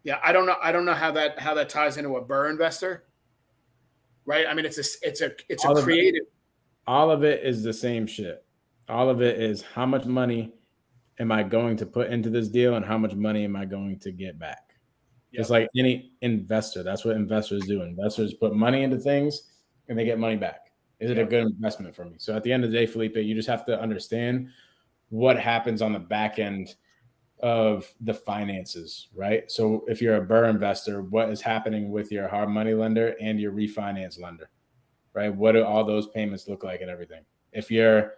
Yeah, I don't know how that ties into a BRRRR investor, right? I mean, it's a creative. All of it is the same shit. All of it is how much money am I going to put into this deal and how much money am I going to get back? Just like any investor, that's what investors do. Investors put money into things and they get money back. Is it a good investment for me? So at the end of the day, Felipe, you just have to understand what happens on the back end of the finances, right? So if you're a BRRRR investor, what is happening with your hard money lender and your refinance lender, right? What do all those payments look like and everything? If you're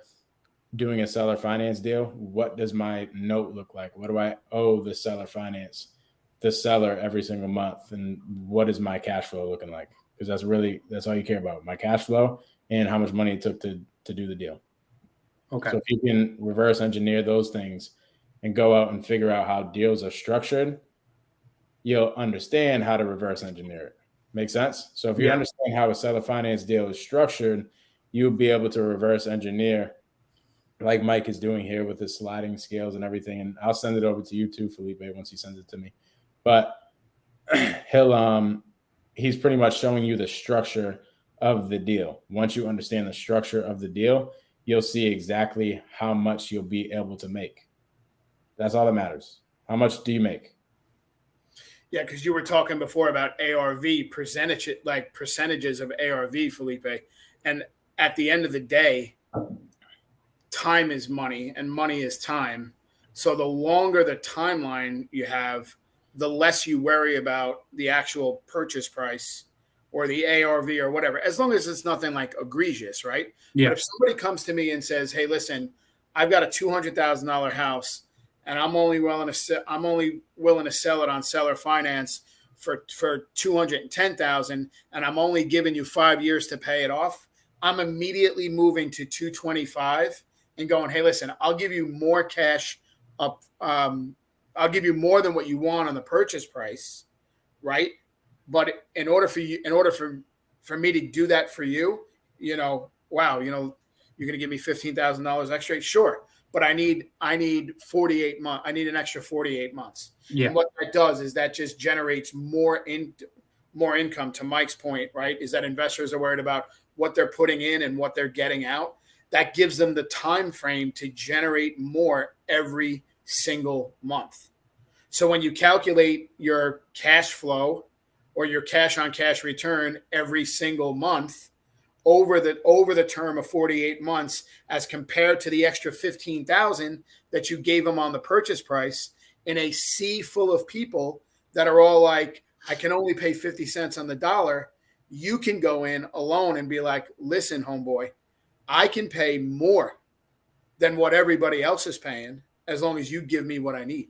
doing a seller finance deal, what does my note look like? What do I owe the seller finance? The seller every single month, and what is my cash flow looking like? Because that's all you care about, my cash flow and how much money it took to do the deal. Okay. So if you can reverse engineer those things and go out and figure out how deals are structured, you'll understand how to reverse engineer it. Make sense? So if you understand how a seller finance deal is structured, you'll be able to reverse engineer like Mike is doing here with his sliding scales and everything. And I'll send it over to you too, Felipe, once he sends it to me. But he's pretty much showing you the structure of the deal. Once you understand the structure of the deal, you'll see exactly how much you'll be able to make. That's all that matters. How much do you make? Yeah, because you were talking before about ARV percentages of ARV, Felipe. And at the end of the day, time is money and money is time. So the longer the timeline you have, the less you worry about the actual purchase price or the ARV or whatever, as long as it's nothing like egregious, right? Yeah. But if somebody comes to me and says, "Hey, listen, I've got a $200,000 house, and I'm only willing to sell it on seller finance for $210,000, and I'm only giving you 5 years to pay it off," I'm immediately moving to 225 and going, "Hey, listen, I'll give you more cash up. I'll give you more than what you want on the purchase price, right? But in order for me to do that for you, wow, you're going to give me $15,000 extra, sure. But I need 48 months. I need an extra 48 months. Yeah. And what that does is that just generates more income. To Mike's point, right, is that investors are worried about what they're putting in and what they're getting out. That gives them the time frame to generate more every single month. So when you calculate your cash flow or your cash on cash return every single month over the term of 48 months, as compared to the extra 15,000 that you gave them on the purchase price, in a sea full of people that are all like, I can only pay 50 cents on the dollar, you can go in alone and be like, "Listen, homeboy, I can pay more than what everybody else is paying as long as you give me what I need."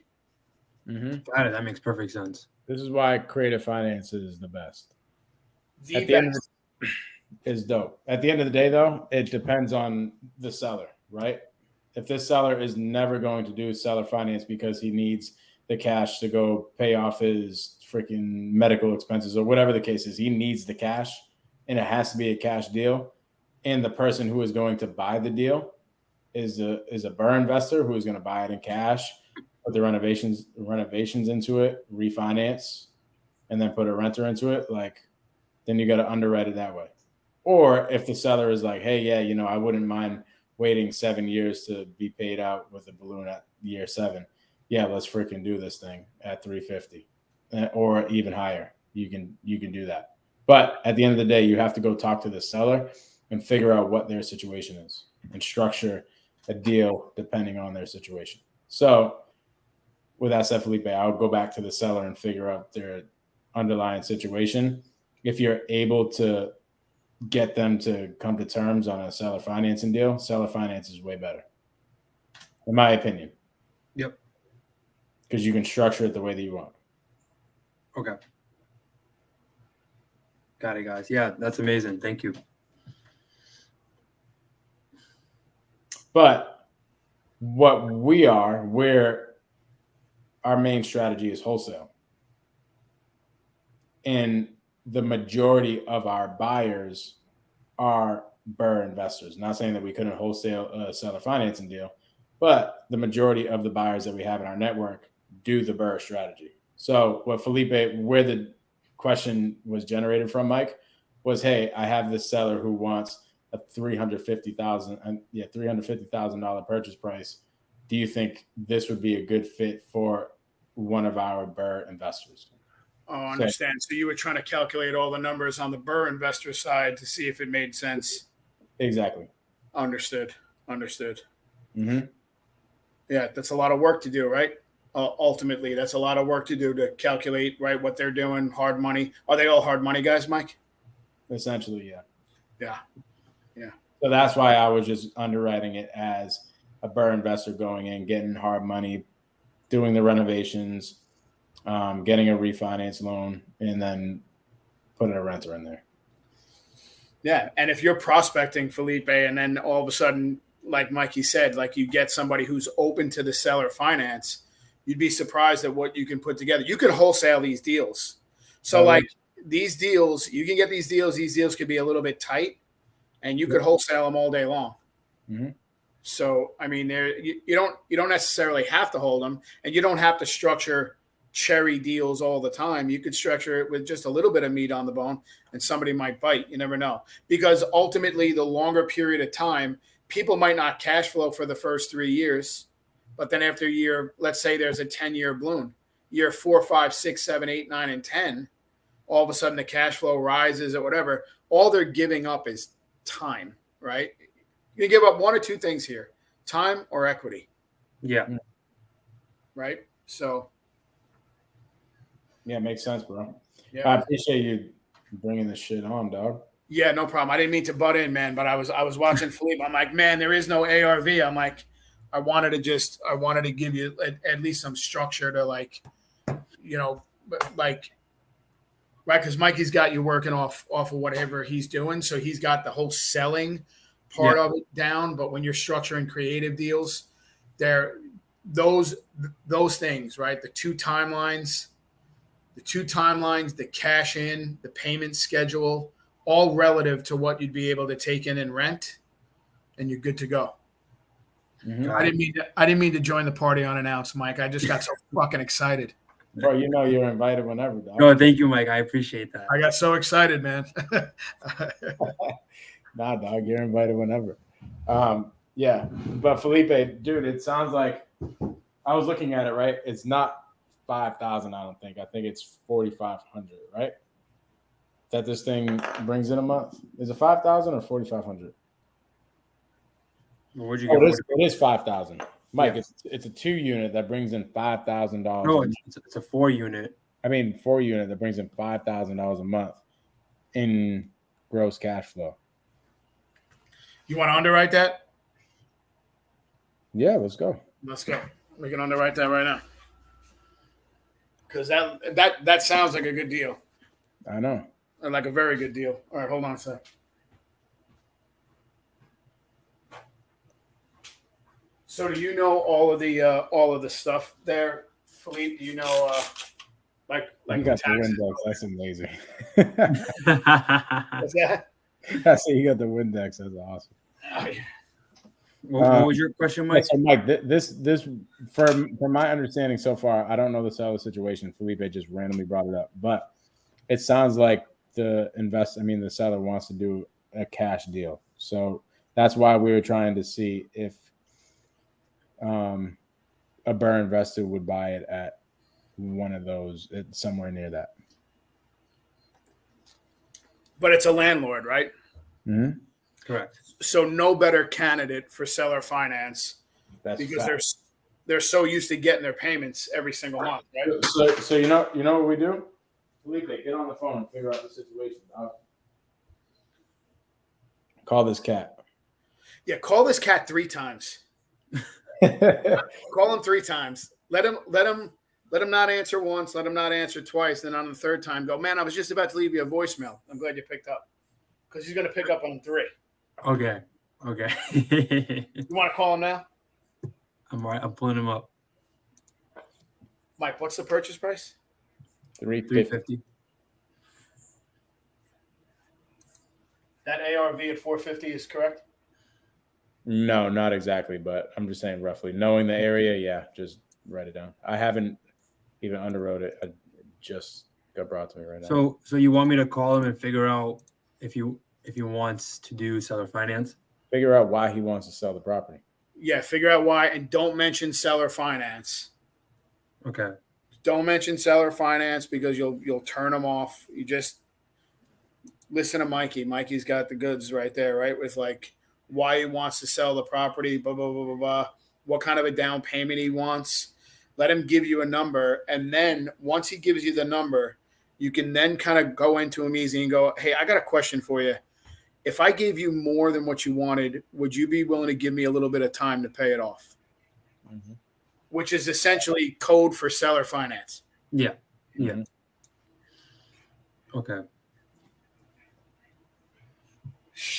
Mm-hmm. Got it. That makes perfect sense. This is why creative finance is the best. The best. Is dope. At the end of the day, though, it depends on the seller, right? If this seller is never going to do seller finance because he needs the cash to go pay off his freaking medical expenses or whatever the case is, he needs the cash and it has to be a cash deal. And the person who is going to buy the deal is a BRRRR investor who is going to buy it in cash, put the renovations into it, refinance, and then put a renter into it. Then you got to underwrite it that way. Or if the seller is like, "Hey, yeah, I wouldn't mind waiting 7 years to be paid out with a balloon at year 7. Yeah, let's freaking do this thing at 350 or even higher. You can do that. But at the end of the day, you have to go talk to the seller and figure out what their situation is and structure a deal depending on their situation. So with that said, Felipe, I'll go back to the seller and figure out their underlying situation. If you're able to get them to come to terms on a seller financing deal, seller finance is way better, in my opinion. Yep. Because you can structure it the way that you want. Okay. Got it, guys. Yeah, that's amazing. Thank you. But where our main strategy is wholesale. And the majority of our buyers are BRRRR investors. Not saying that we couldn't wholesale a seller financing deal, but the majority of the buyers that we have in our network do the BRRRR strategy. So what Felipe, where the question was generated from, Mike, was, "Hey, I have this seller who wants a $350,000 purchase price. Do you think this would be a good fit for one of our BRRRR investors?" Oh, I understand. So you were trying to calculate all the numbers on the BRRRR investor side to see if it made sense. Exactly. Understood. Mm-hmm. Yeah, that's a lot of work to do, right? Ultimately, that's a lot of work to do to calculate, right, what they're doing. Hard money. Are they all hard money guys, Mike? Essentially, yeah. Yeah. So that's why I was just underwriting it as a BRRRR investor going in, getting hard money, doing the renovations, getting a refinance loan, and then putting a renter in there. Yeah, and if you're prospecting Felipe, and then all of a sudden, like Mikey said, like you get somebody who's open to the seller finance, you'd be surprised at what you can put together. You could wholesale these deals. So like these deals, you can get these deals. These deals could be a little bit tight, and you could wholesale them all day long. Mm-hmm. So I mean, you don't necessarily have to hold them, and you don't have to structure cherry deals all the time. You could structure it with just a little bit of meat on the bone, and somebody might bite. You never know, because ultimately, the longer period of time, people might not cash flow for the first 3 years, but then after year, let's say there's a 10-year balloon, year 4, 5, 6, 7, 8, 9, and 10, all of a sudden the cash flow rises or whatever. All they're giving up is time, right? You can give up one or two things here: time or equity. Yeah. Right. So. Yeah, makes sense, bro. Yeah. I appreciate you bringing this shit on, dog. Yeah, no problem. I didn't mean to butt in, man, but I was watching Philippe. I'm like, man, there is no ARV. I'm like, I wanted to give you at least some structure to, like, you know, like, right, because Mikey's got you working off of whatever he's doing, so he's got the whole selling part of it down. But when you're structuring creative deals, there those things, right? The two timelines, the cash in, the payment schedule, all relative to what you'd be able to take in and rent, and you're good to go. Mm-hmm. I didn't mean to join the party unannounced, Mike. I just got so fucking excited. Bro, you know you're invited whenever, dog. No, thank you, Mike. I appreciate that. I got so excited, man. Nah, dog, you're invited whenever. Yeah, but Felipe, dude, it sounds like I was looking at it, right? It's not 5,000, I don't think. I think it's 4,500, right? That this thing brings in a month. Is it 5,000 or 4,500? What'd you get? It is 5,000. Mike, it's a 2-unit that brings in $5,000. No, it's a 4-unit. I mean, 4-unit that brings in $5,000 a month in gross cash flow. You want to underwrite that? Yeah, let's go. Let's go. We can underwrite that right now. Because that sounds like a good deal. I know. Or like a very good deal. All right, hold on a sec. So do you know all of the stuff there, Philippe? Do you know like you got the Windex? That's amazing. What's that? I say you got the Windex. That's awesome. Oh, yeah. What was your question, Mike? So Mike, this from my understanding so far, I don't know the seller situation. Felipe just randomly brought it up, but it sounds like the seller wants to do a cash deal. So that's why we were trying to see if a Burr investor would buy it at one of those, somewhere near that. But it's a landlord, right? Mm-hmm. Correct. So no better candidate for seller finance because they're so used to getting their payments every single month, right? So you know what we do? Felipe, get on the phone and figure out the situation. Call this cat. Yeah, call this cat 3 times. Call him 3 times. Let him not answer once. Let him not answer twice. Then on the 3rd time, go, man, I was just about to leave you a voicemail. I'm glad you picked up, because he's going to pick up on 3. Okay. You want to call him now? I'm pulling him up. Mike, what's the purchase price? $350. That ARV at 450 is correct? No, not exactly, but I'm just saying roughly. Knowing the area, yeah, just write it down. I haven't even underwrote it. I just got brought to me right now. So you want me to call him and figure out if he wants to do seller finance? Figure out why he wants to sell the property. Yeah, figure out why, and don't mention seller finance. Okay. Don't mention seller finance because you'll turn them off. You just listen to Mikey. Mikey's got the goods right there, right? With like why he wants to sell the property, blah, blah, blah, blah, blah. What kind of a down payment he wants. Let him give you a number. And then once he gives you the number, you can then kind of go into him easy and go, hey, I got a question for you. If I gave you more than what you wanted, would you be willing to give me a little bit of time to pay it off? Mm-hmm. Which is essentially code for seller finance. Yeah. Yeah. Okay.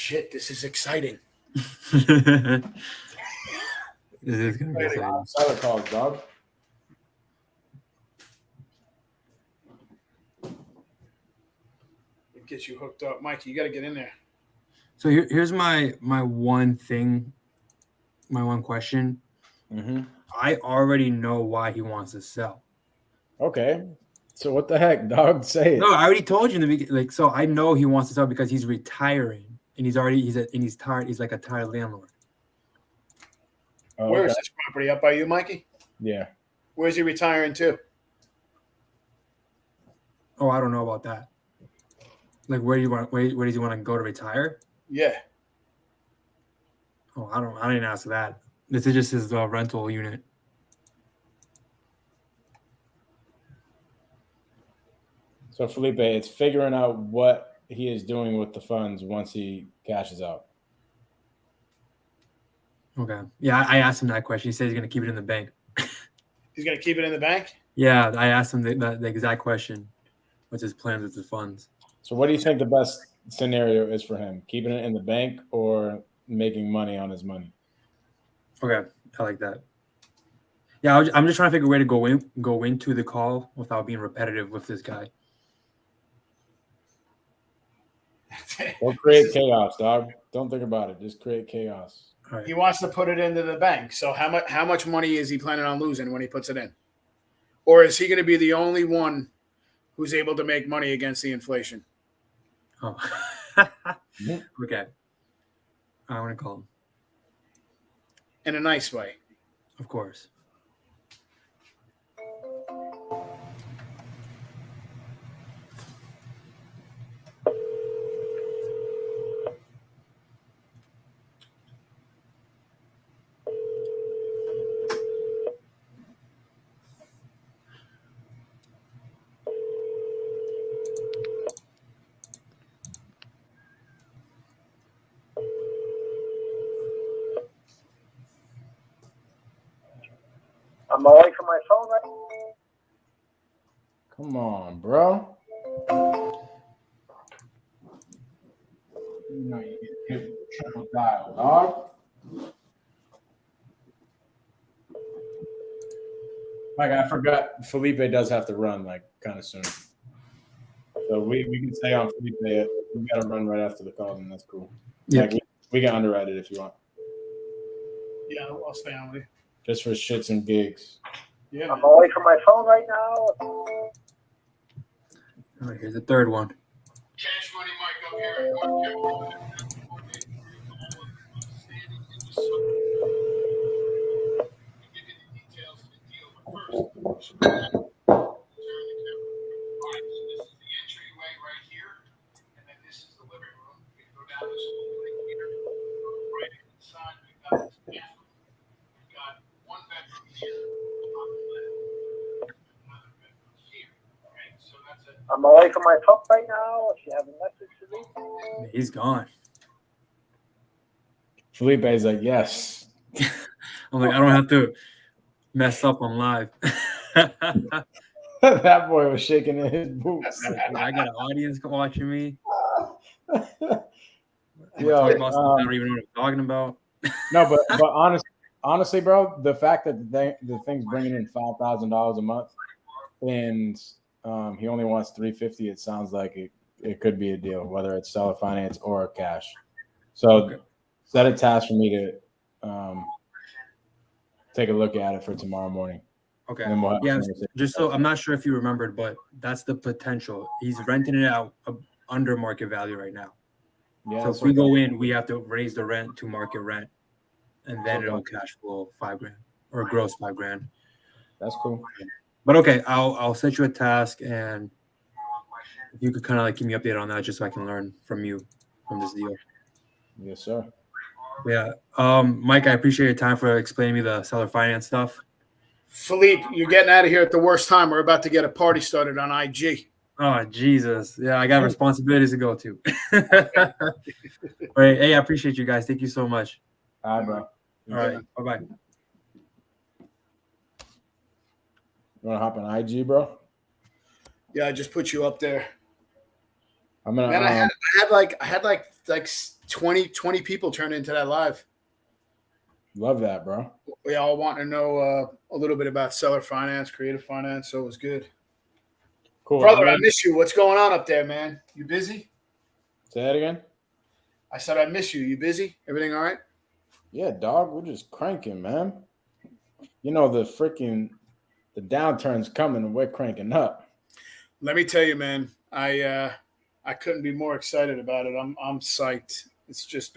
shit, this is exciting. This is gonna be exciting. Seller calls, dog. It gets you hooked up. Mikey, you got to get in there. So here's my one thing, my one question. Mm-hmm. I already know why he wants to sell. Okay. So what the heck, dog? Say it. No, I already told you in the beginning. Like, so I know he wants to sell because he's retiring and he's tired. He's like a tired landlord. Oh, Where okay. is this property? Up by you, Mikey? Yeah. Where's he retiring to? Oh, I don't know about that. Like, where does he want to go to retire? Yeah. Oh, I didn't ask that. This is just his rental unit. So Felipe, it's figuring out what he is doing with the funds once he cashes out. Okay. Yeah, I asked him that question. He said he's going to keep it in the bank. He's going to keep it in the bank? Yeah, I asked him the exact question. What's his plans with the funds? So what do you think the best scenario is for him? Keeping it in the bank or making money on his money? Okay, I like that. Yeah, I'm just trying to figure a way to go into the call without being repetitive with this guy. Or create chaos, dog. Don't think about it. Just create chaos. All right. He wants to put it into the bank. So how much money is he planning on losing when he puts it in? Or is he going to be the only one who's able to make money against the inflation? Oh. Okay. I want to call him. In a nice way. Of course. I'm away from my phone right now. Come on, bro. You know you get hit with triple dial, dog. Like I forgot, Felipe does have to run like kind of soon. So we can stay on Felipe. We got to run right after the call, and that's cool. Yeah. Like we can underwrite it if you want, Yeah, I'll stay on with you. just for shits and gigs. Yeah, I'm away from my phone right now. All right, here's the third one. Cash Money Mike up here. I'm away from my phone right now. If you have a message for me, He's gone. Felipe's like, yes. I'm like, I don't have to mess up on live. That boy was shaking in his boots. I got an audience watching me. Yo, Talk about something I don't even know what I'm talking about. No, but honestly, bro, the fact that the thing's bringing in $5,000 a month, and he only wants $350, it sounds like it could be a deal, whether it's seller finance or cash. So set a task for me to take a look at it for tomorrow morning. Okay. And then we'll have a Yeah, conversation. just so I'm not sure if you remembered, but that's the potential. He's renting it out under market value right now. Yeah, So if we go in, we have to raise the rent to market rent, and then it'll cash flow $5,000 or gross $5,000. that's cool. But okay, I'll set you a task, and if you could kind of like keep me updated on that, just so I can learn from you from this deal. Yes, sir. Yeah, Mike, I appreciate your time for explaining me the seller finance stuff. Philippe, you're getting out of here at the worst time. We're about to get a party started on IG. Oh, Jesus. Yeah, I got responsibilities to go to. All right. Hey, I appreciate you guys. Thank you so much. All right, bro. All right. Bye-bye. You want to hop on IG, bro? Yeah, I just put you up there. I'm gonna. Man, I had like 20 people turn into that live. Love that, bro. We all want to know a little bit about seller finance, creative finance, so it was good. Cool, Brother, I miss you. What's going on up there, man? You busy? Say that again. I said I miss you. You busy? Everything all right? Yeah, dog. We're just cranking, man. You know the downturn's coming, and we're cranking up. Let me tell you, man. I couldn't be more excited about it. I'm psyched. It's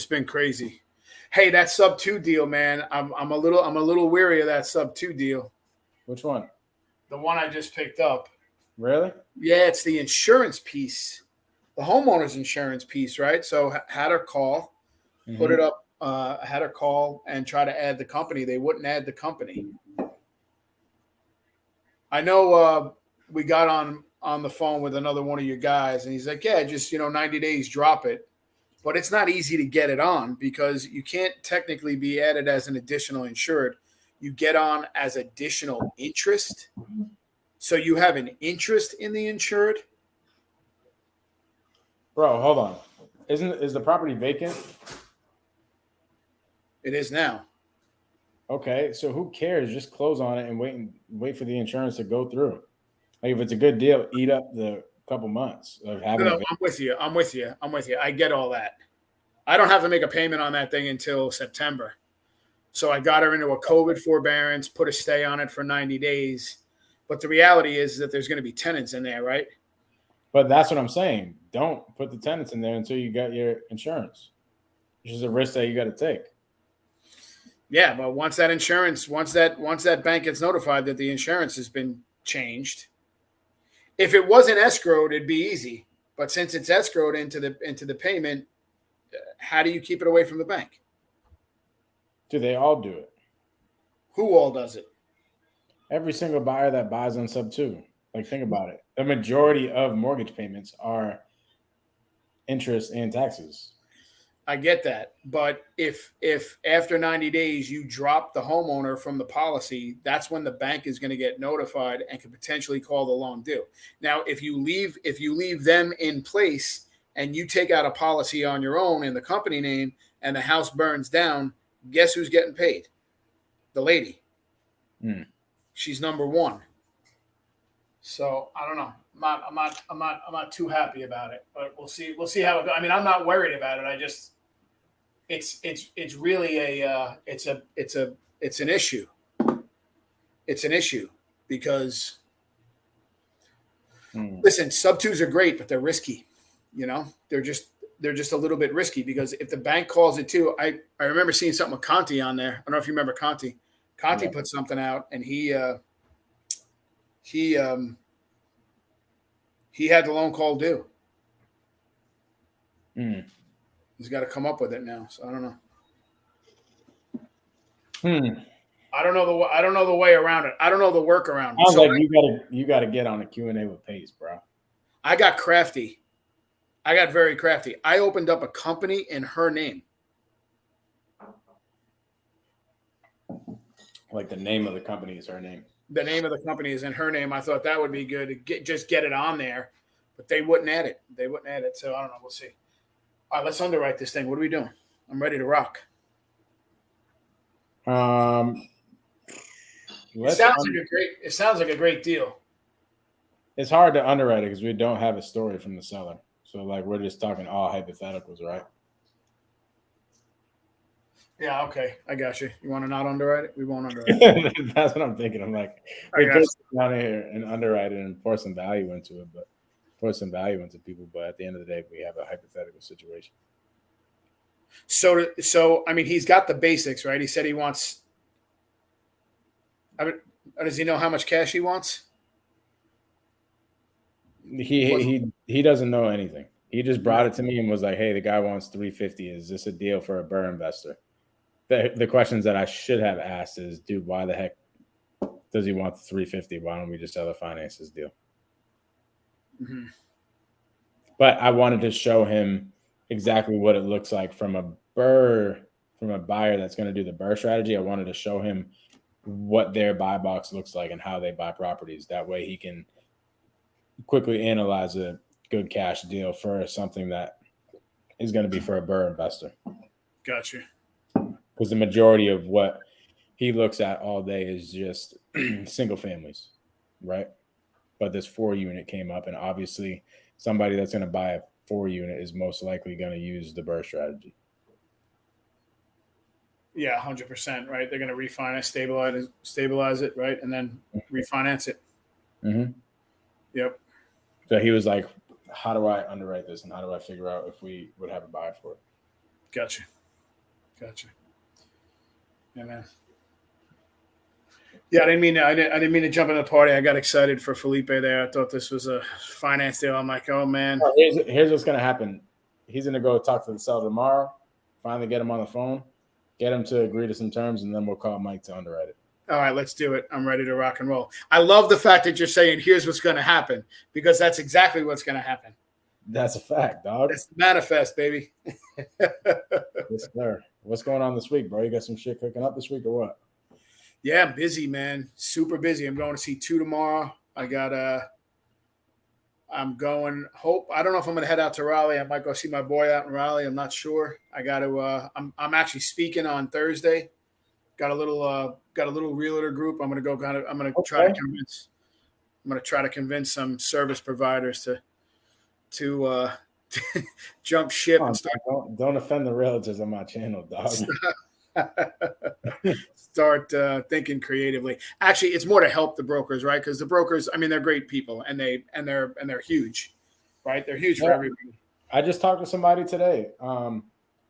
been crazy. Hey, that sub 2 deal, man. I'm a little weary of that sub 2 deal. Which one? The one I just picked up. Really? Yeah, it's the insurance piece, the homeowner's insurance piece, right? So had her call, put it up, had her call and try to add the company. They wouldn't add the company. I know we got on the phone with another one of your guys, and he's like, yeah, just 90 days, drop it. But it's not easy to get it on because you can't technically be added as an additional insured. You get on as additional interest. So you have an interest in the insured. Bro, hold on. Is the property vacant? It is now. Okay, so who cares? Just close on it and wait for the insurance to go through. Like if it's a good deal, eat up the couple months of having. No, I'm with you. I get all that. I don't have to make a payment on that thing until September. So I got her into a COVID forbearance, put a stay on it for 90 days. But the reality is that there's going to be tenants in there, right? But that's what I'm saying. Don't put the tenants in there until you got your insurance, which is a risk that you got to take. Yeah, but once that bank gets notified that the insurance has been changed, if it wasn't escrowed, it'd be easy. But since it's escrowed into the payment, how do you keep it away from the bank? Do they all do it? Who all does it? Every single buyer that buys on sub 2. Like, think about it. The majority of mortgage payments are interest and taxes. I get that. But if after 90 days you drop the homeowner from the policy, that's when the bank is going to get notified and could potentially call the loan due. Now, if you leave them in place and you take out a policy on your own in the company name and the house burns down, guess who's getting paid? The lady. She's number one. So I don't know. I'm not too happy about it, but we'll see how it goes. I mean, I'm not worried about it. I just it's really it's an issue. It's an issue because listen, sub 2s are great, but they're risky. They're just a little bit risky because if the bank calls it too, I remember seeing something with Conti on there. I don't know if you remember Conti. Conti put something out, and he had the loan call due. He's got to come up with it now. So I don't know. I don't know the way around it. I don't know the workaround. Sounds like you got to get on a Q&A with Pace, bro. I got crafty. I got very crafty. I opened up a company in her name. Like the name of the company is her name. The name of the company is in her name. I thought that would be good to just get it on there, but they wouldn't add it. So I don't know. We'll see. All right, let's underwrite this thing. What are we doing? I'm ready to rock. It sounds like a great deal. It's hard to underwrite it because we don't have a story from the seller. So like we're just talking all hypotheticals, right? Yeah, okay. I got you. You want to not underwrite it? We won't underwrite it. That's what I'm thinking. I'm like, we could sit down here and underwrite it and pour some value into it, but pour some value into people. But at the end of the day, we have a hypothetical situation. So I mean, he's got the basics, right? He said he wants. Does he know how much cash he wants? He doesn't know anything. He just brought it to me and was like, "Hey, the guy wants $350. Is this a deal for a Burr investor?" The questions that I should have asked is, dude, why the heck does he want the $350? Why don't we just other finance this deal? But I wanted to show him exactly what it looks like from a buyer that's going to do the Burr strategy. I wanted to show him what their buy box looks like and how they buy properties. That way he can quickly analyze a good cash deal for something that is going to be for a Burr investor. Gotcha. Because the majority of what he looks at all day is just single families, right? But this 4-unit came up, and obviously somebody that's going to buy a 4-unit is most likely going to use the Burr strategy. Yeah, 100%. Right. They're going to refinance, stabilize it, right, and then refinance it. Mm-hmm. Yep. So he was like, "How do I underwrite this, and how do I figure out if we would have a buy for it?" Gotcha. Yeah, man. Yeah, I didn't mean to jump in the party. I got excited for Felipe there. I thought this was a finance deal. I'm like, oh man. Here's what's gonna happen. He's gonna go talk to the seller tomorrow. Finally, get him on the phone, get him to agree to some terms, and then we'll call Mike to underwrite it. All right, let's do it. I'm ready to rock and roll. I love the fact that you're saying here's what's going to happen, because that's exactly what's going to happen. That's a fact, dog. That's the manifest, baby. Yes, sir. What's going on this week, bro? You got some shit cooking up this week or what? Yeah, I'm busy, man. Super busy. I'm going to see 2 tomorrow. I don't know if I'm going to head out to Raleigh. I might go see my boy out in Raleigh. I'm not sure. I'm actually speaking on Thursday. Got a little realtor group. I'm going to try to convince some service providers to jump ship and start. Don't offend the realtors on my channel, dog. Start thinking creatively. Actually, it's more to help the brokers, right? Because the brokers, I mean, they're great people, and they're huge, right? They're huge for everybody. I just talked to somebody today.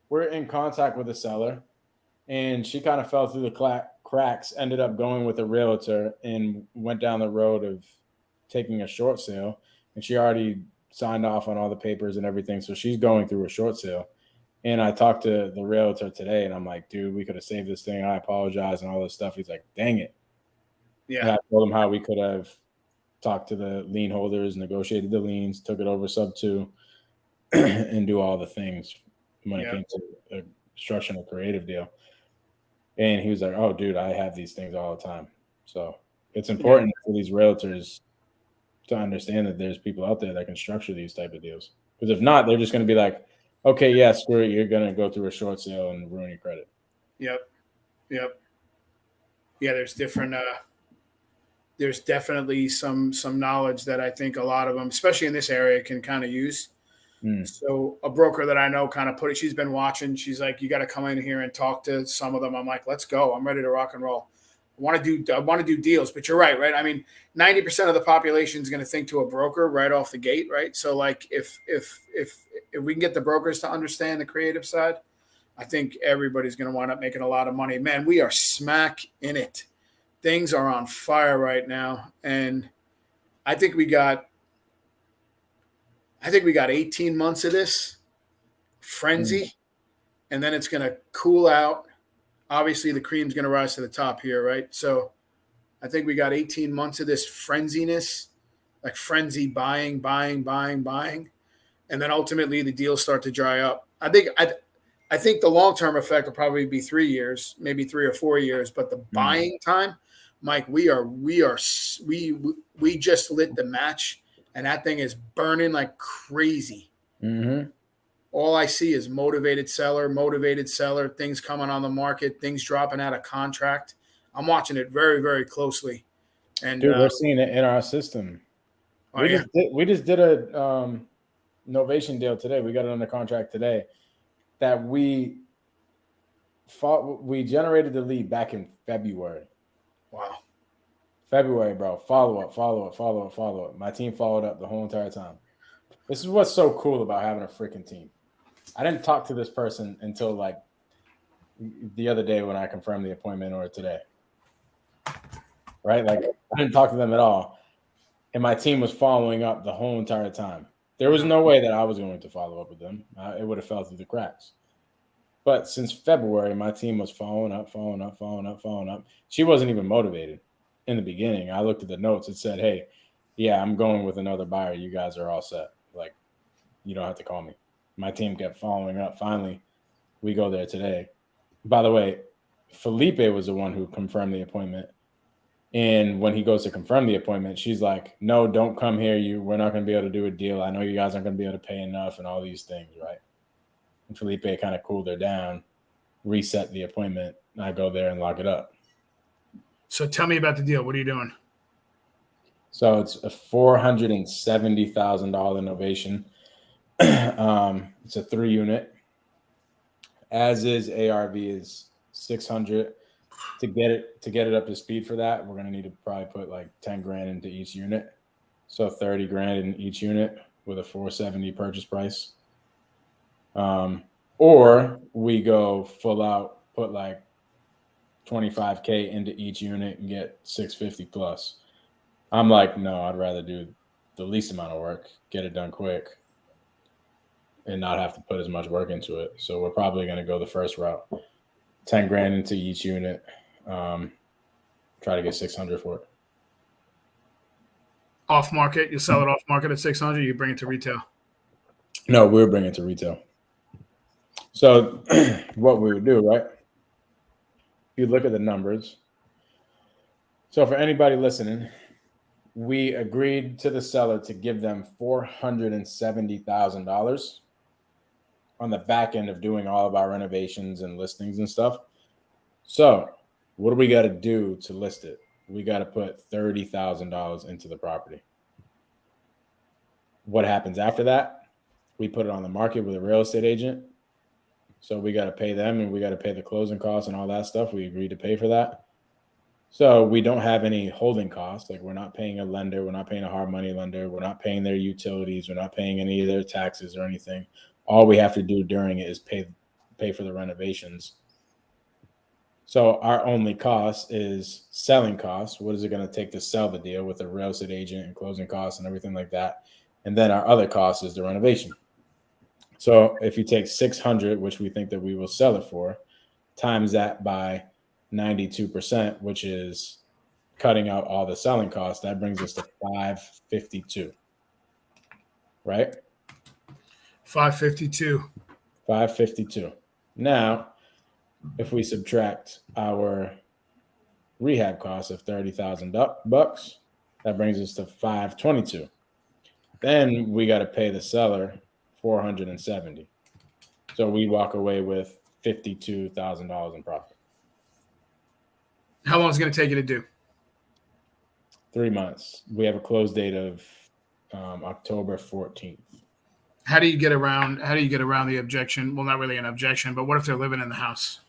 We're in contact with a seller, and she kind of fell through the cracks. Ended up going with a realtor and went down the road of taking a short sale, and she already signed off on all the papers and everything. So she's going through a short sale. And I talked to the realtor today, and I'm like, dude, we could have saved this thing. I apologize and all this stuff. He's like, dang it. Yeah. And I told him how we could have talked to the lien holders, negotiated the liens, took it over sub 2, and do all the things when it came to structuring a creative deal. And he was like, oh, dude, I have these things all the time. So it's important for these realtors to understand that there's people out there that can structure these type of deals. Because if not, they're just going to be like, okay, yeah, screw it. You're going to go through a short sale and ruin your credit. Yep. Yeah, there's different there's definitely some knowledge that I think a lot of them, especially in this area, can kind of use. So a broker that I know kind of she's been watching. She's like, you got to come in here and talk to some of them. I'm like, let's go. I'm ready to rock and roll. I want to do deals, but you're right? I mean, 90% of the population is going to think to a broker right off the gate, right? So like if we can get the brokers to understand the creative side, I think everybody's going to wind up making a lot of money. Man, we are smack in it. Things are on fire right now, and I think we got 18 months of this frenzy, and then it's going to cool out. Obviously, the cream's going to rise to the top here, right? So I think we got 18 months of this frenziness, like frenzy buying. And then ultimately the deals start to dry up. I think the long-term effect will probably be 3 years, maybe 3 or 4 years. But the buying time, Mike, we just lit the match, and that thing is burning like crazy. Mm-hmm. All I see is motivated seller, things coming on the market, things dropping out of contract. I'm watching it very, very closely. And dude, we're seeing it in our system. We just did a novation deal today. We got it under contract today that we generated the lead back in February. Wow. February, bro. Follow up. My team followed up the whole entire time. This is what's so cool about having a freaking team. I didn't talk to this person until like the other day when I confirmed the appointment, or today. Right? Like I didn't talk to them at all. And my team was following up the whole entire time. There was no way that I was going to follow up with them. It would have fell through the cracks. But since February, my team was following up. She wasn't even motivated in the beginning. I looked at the notes. It said, hey, yeah, I'm going with another buyer. You guys are all set. Like, you don't have to call me. My team kept following up. Finally, we go there today. By the way, Felipe was the one who confirmed the appointment. And when he goes to confirm the appointment, she's like, no, don't come here. We're not going to be able to do a deal. I know you guys aren't going to be able to pay enough and all these things, right? And Felipe kind of cooled her down, reset the appointment, and I go there and lock it up. So tell me about the deal. What are you doing? So it's a $470,000 novation. It's a 3-unit. As is, ARV is 600. To get it up to speed for that, we're gonna need to probably put like 10 grand into each unit. So 30 grand in each unit with a 470 purchase price. Or we go full out, put like 25K into each unit and get 650 plus. I'm like, no, I'd rather do the least amount of work, get it done quick, and not have to put as much work into it. So we're probably going to go the first route, 10 grand into each unit, try to get 600 for it. Off market, you sell it off market at 600, you bring it to retail? No, we'll bring it to retail. So what we would do, right? If you look at the numbers. So for anybody listening, we agreed to the seller to give them $470,000 on the back end of doing all of our renovations and listings and stuff. So what do we got to do to list it? We got to put $30,000 into the property. What happens after that? We put it on the market with a real estate agent. So we got to pay them and we got to pay the closing costs and all that stuff. We agreed to pay for that. So we don't have any holding costs. Like we're not paying a lender. We're not paying a hard money lender. We're not paying their utilities. We're not paying any of their taxes or anything. All we have to do during it is pay for the renovations. So our only cost is selling costs. What is it going to take to sell the deal with a real estate agent and closing costs and everything like that? And then our other cost is the renovation. So if you take 600, which we think that we will sell it for, times that by 92%, which is cutting out all the selling costs, that brings us to 552. Right? 552. 552. Now, if we subtract our rehab costs of $30,000, that brings us to 522. Then we got to pay the seller $470. So we walk away with $52,000 in profit. How long is it going to take you to do? 3 months. We have a close date of October 14th. How do you get around the objection? Well, not really an objection, but what if they're living in the house?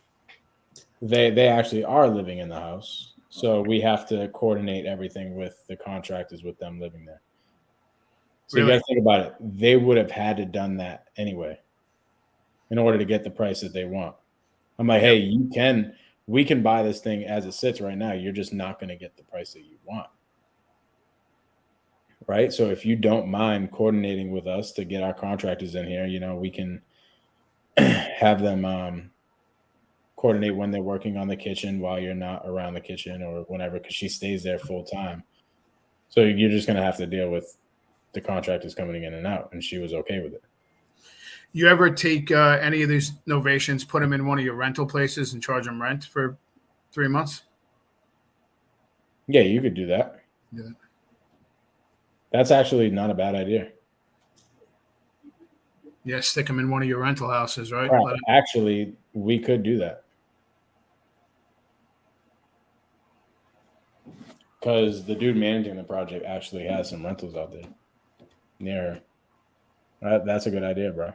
They actually are living in the house. So we have to coordinate everything with the contractors with them living there. So really? You got to think about it. They would have had to done that anyway in order to get the price that they want. I'm like, hey, we can buy this thing as it sits right now. You're just not going to get the price that you want. Right? So if you don't mind coordinating with us to get our contractors in here, we can have them coordinate when they're working on the kitchen while you're not around the kitchen or whenever, because she stays there full time. So you're just going to have to deal with the contractors coming in and out, and she was okay with it. You ever take any of these novations, put them in one of your rental places and charge them rent for 3 months? Yeah, you could do that. Yeah. That's actually not a bad idea. Yeah, stick them in one of your rental houses, right? Actually, we could do that. Because the dude managing the project actually has some rentals out there near her. That's a good idea, bro.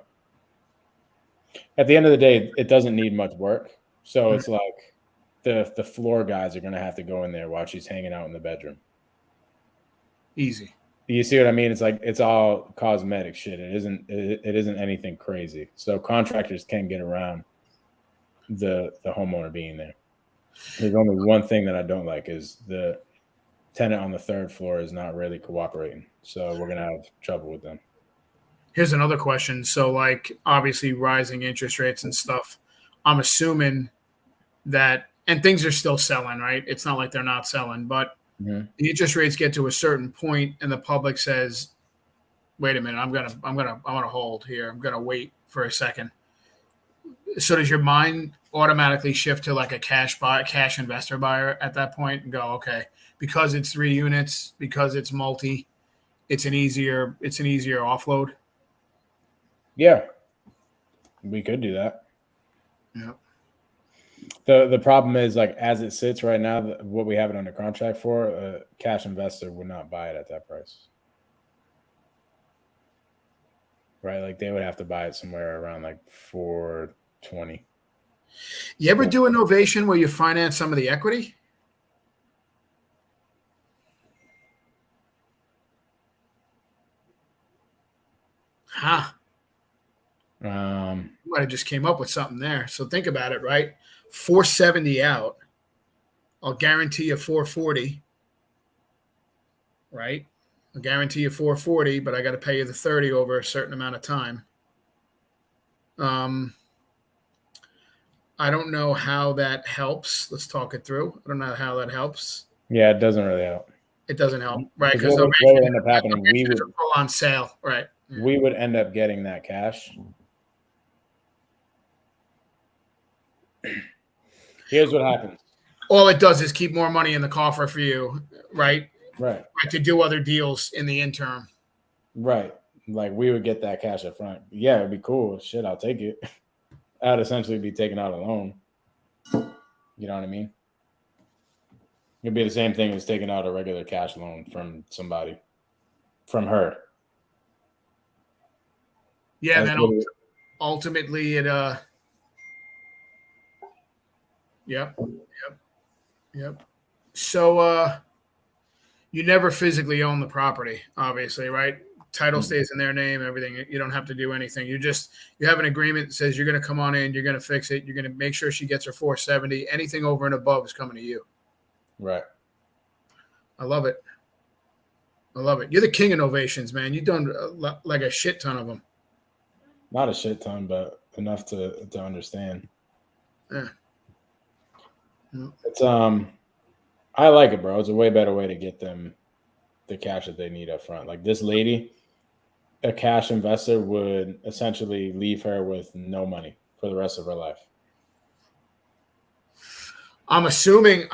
At the end of the day, it doesn't need much work. So it's like the floor guys are going to have to go in there while she's hanging out in the bedroom. Easy. You see what I mean? It's like it's all cosmetic shit. It isn't anything crazy. So contractors can get around the homeowner being there. There's only one thing that I don't like is the tenant on the third floor is not really cooperating. So we're going to have trouble with them. Here's another question. So like obviously rising interest rates and stuff, I'm assuming that, and things are still selling, right? It's not like they're not selling, but the interest rates get to a certain point and the public says, wait a minute, I want to hold here. I'm going to wait for a second. So does your mind automatically shift to like a cash investor buyer at that point and go, okay, because it's 3 units, because it's multi, it's an easier offload. Yeah, we could do that. Yeah. The problem is, like, as it sits right now, what we have it under contract for, a cash investor would not buy it at that price. Right? Like, they would have to buy it somewhere around like 420. You ever do a novation where you finance some of the equity? Huh. Might have just came up with something there. So think about it, right? 470 out. I'll guarantee you 440. Right? I'll guarantee you 440, but I got to pay you the 30 over a certain amount of time. I don't know how that helps. Let's talk it through. I don't know how that helps. Yeah, it doesn't really help. It doesn't help, right? Because what would end up happening, we would full on sale, right? Yeah. We would end up getting that cash. Here's what happens. All it does is keep more money in the coffer for you, right? Right. To do other deals in the interim. Right. Like, we would get that cash up front. Yeah, it'd be cool. Shit, I'll take it. I'd essentially be taking out a loan. You know what I mean? It'd be the same thing as taking out a regular cash loan from somebody, from her. Yeah, That's then ultimately it Yep. So you never physically own the property, obviously, right? Title stays in their name, everything. You don't have to do anything. You have an agreement that says you're going to come on in, you're going to fix it, you're going to make sure she gets her 470. Anything over and above is coming to you. Right. I love it. You're the king of novations, man. You've done like a shit ton of them. Not a shit ton, but enough to understand. Yeah. It's I like it, bro. It's a way better way to get them the cash that they need up front. Like, this lady, a cash investor would essentially leave her with no money for the rest of her life. I'm assuming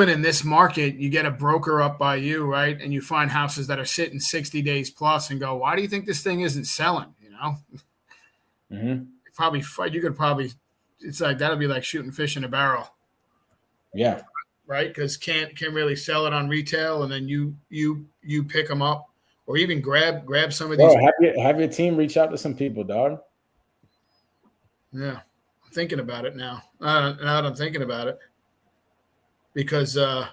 in this market, you get a broker up by you, right? And you find houses that are sitting 60 days plus and go, why do you think this thing isn't selling? You know, you could probably, it's like, that'll be like shooting fish in a barrel. Yeah. Right. Cause can't really sell it on retail. And then you pick them up or even grab some of these. Have your team reach out to some people, dog. Yeah. I'm thinking about it now. Now that I'm thinking about it. Because, I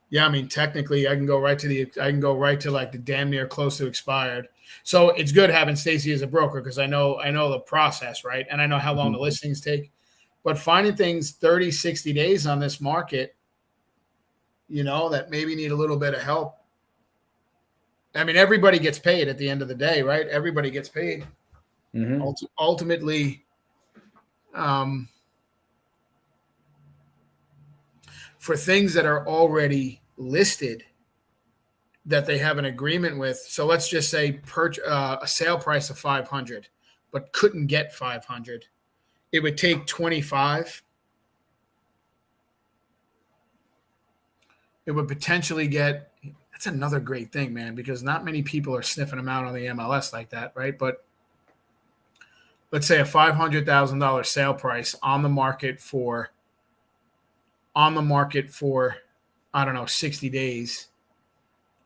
mean, technically, I can go right to like the damn near close to expired. So it's good having Stacy as a broker because I know the process, right? And I know how long the listings take. But finding things 30, 60 days on this market, that maybe need a little bit of help. I mean, everybody gets paid at the end of the day, right? Everybody gets paid. Mm-hmm. Ultimately, for things that are already listed that they have an agreement with. So let's just say a sale price of 500, but couldn't get 500. It would take 25. It would potentially get, that's another great thing, man, because not many people are sniffing them out on the MLS like that, right? But let's say a $500,000 sale price on the market for, I don't know, 60 days.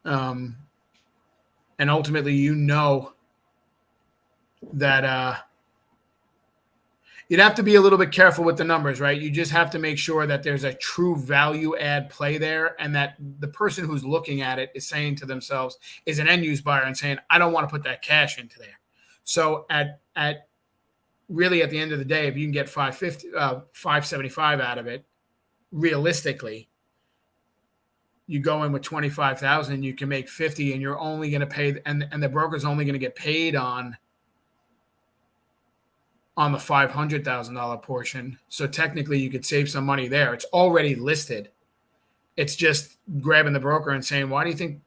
And ultimately, that you'd have to be a little bit careful with the numbers, right? You just have to make sure that there's a true value add play there and that the person who's looking at it is saying to themselves, is an end use buyer and saying, I don't want to put that cash into there. So at really at the end of the day, if you can get 575 out of it, realistically, you go in with 25,000, you can make 50 and you're only going to pay, and the broker's only going to get paid on the $500,000 portion. So technically you could save some money there. It's already listed. It's just grabbing the broker and saying, why do you think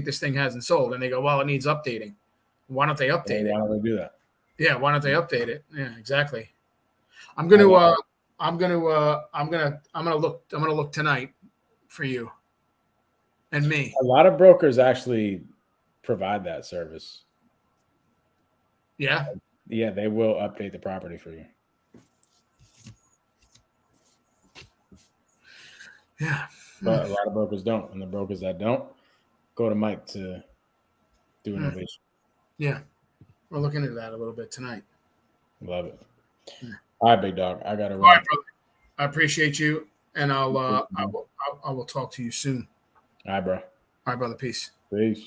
this thing hasn't sold? And they go, well, it needs updating. Why don't they update it? Why don't they do that? Yeah. Why don't they update it? Yeah, exactly. I'm going to look tonight for you and me. A lot of brokers actually provide that service. Yeah. Yeah, they will update the property for you. Yeah. But a lot of brokers don't. And the brokers that don't go to Mike to do an ovation. Yeah. We're looking at that a little bit tonight. Love it. All right, big dog. I got to All run. right, brother. I appreciate you, and I will talk to you soon. All right, bro. All right, brother. Peace. Peace.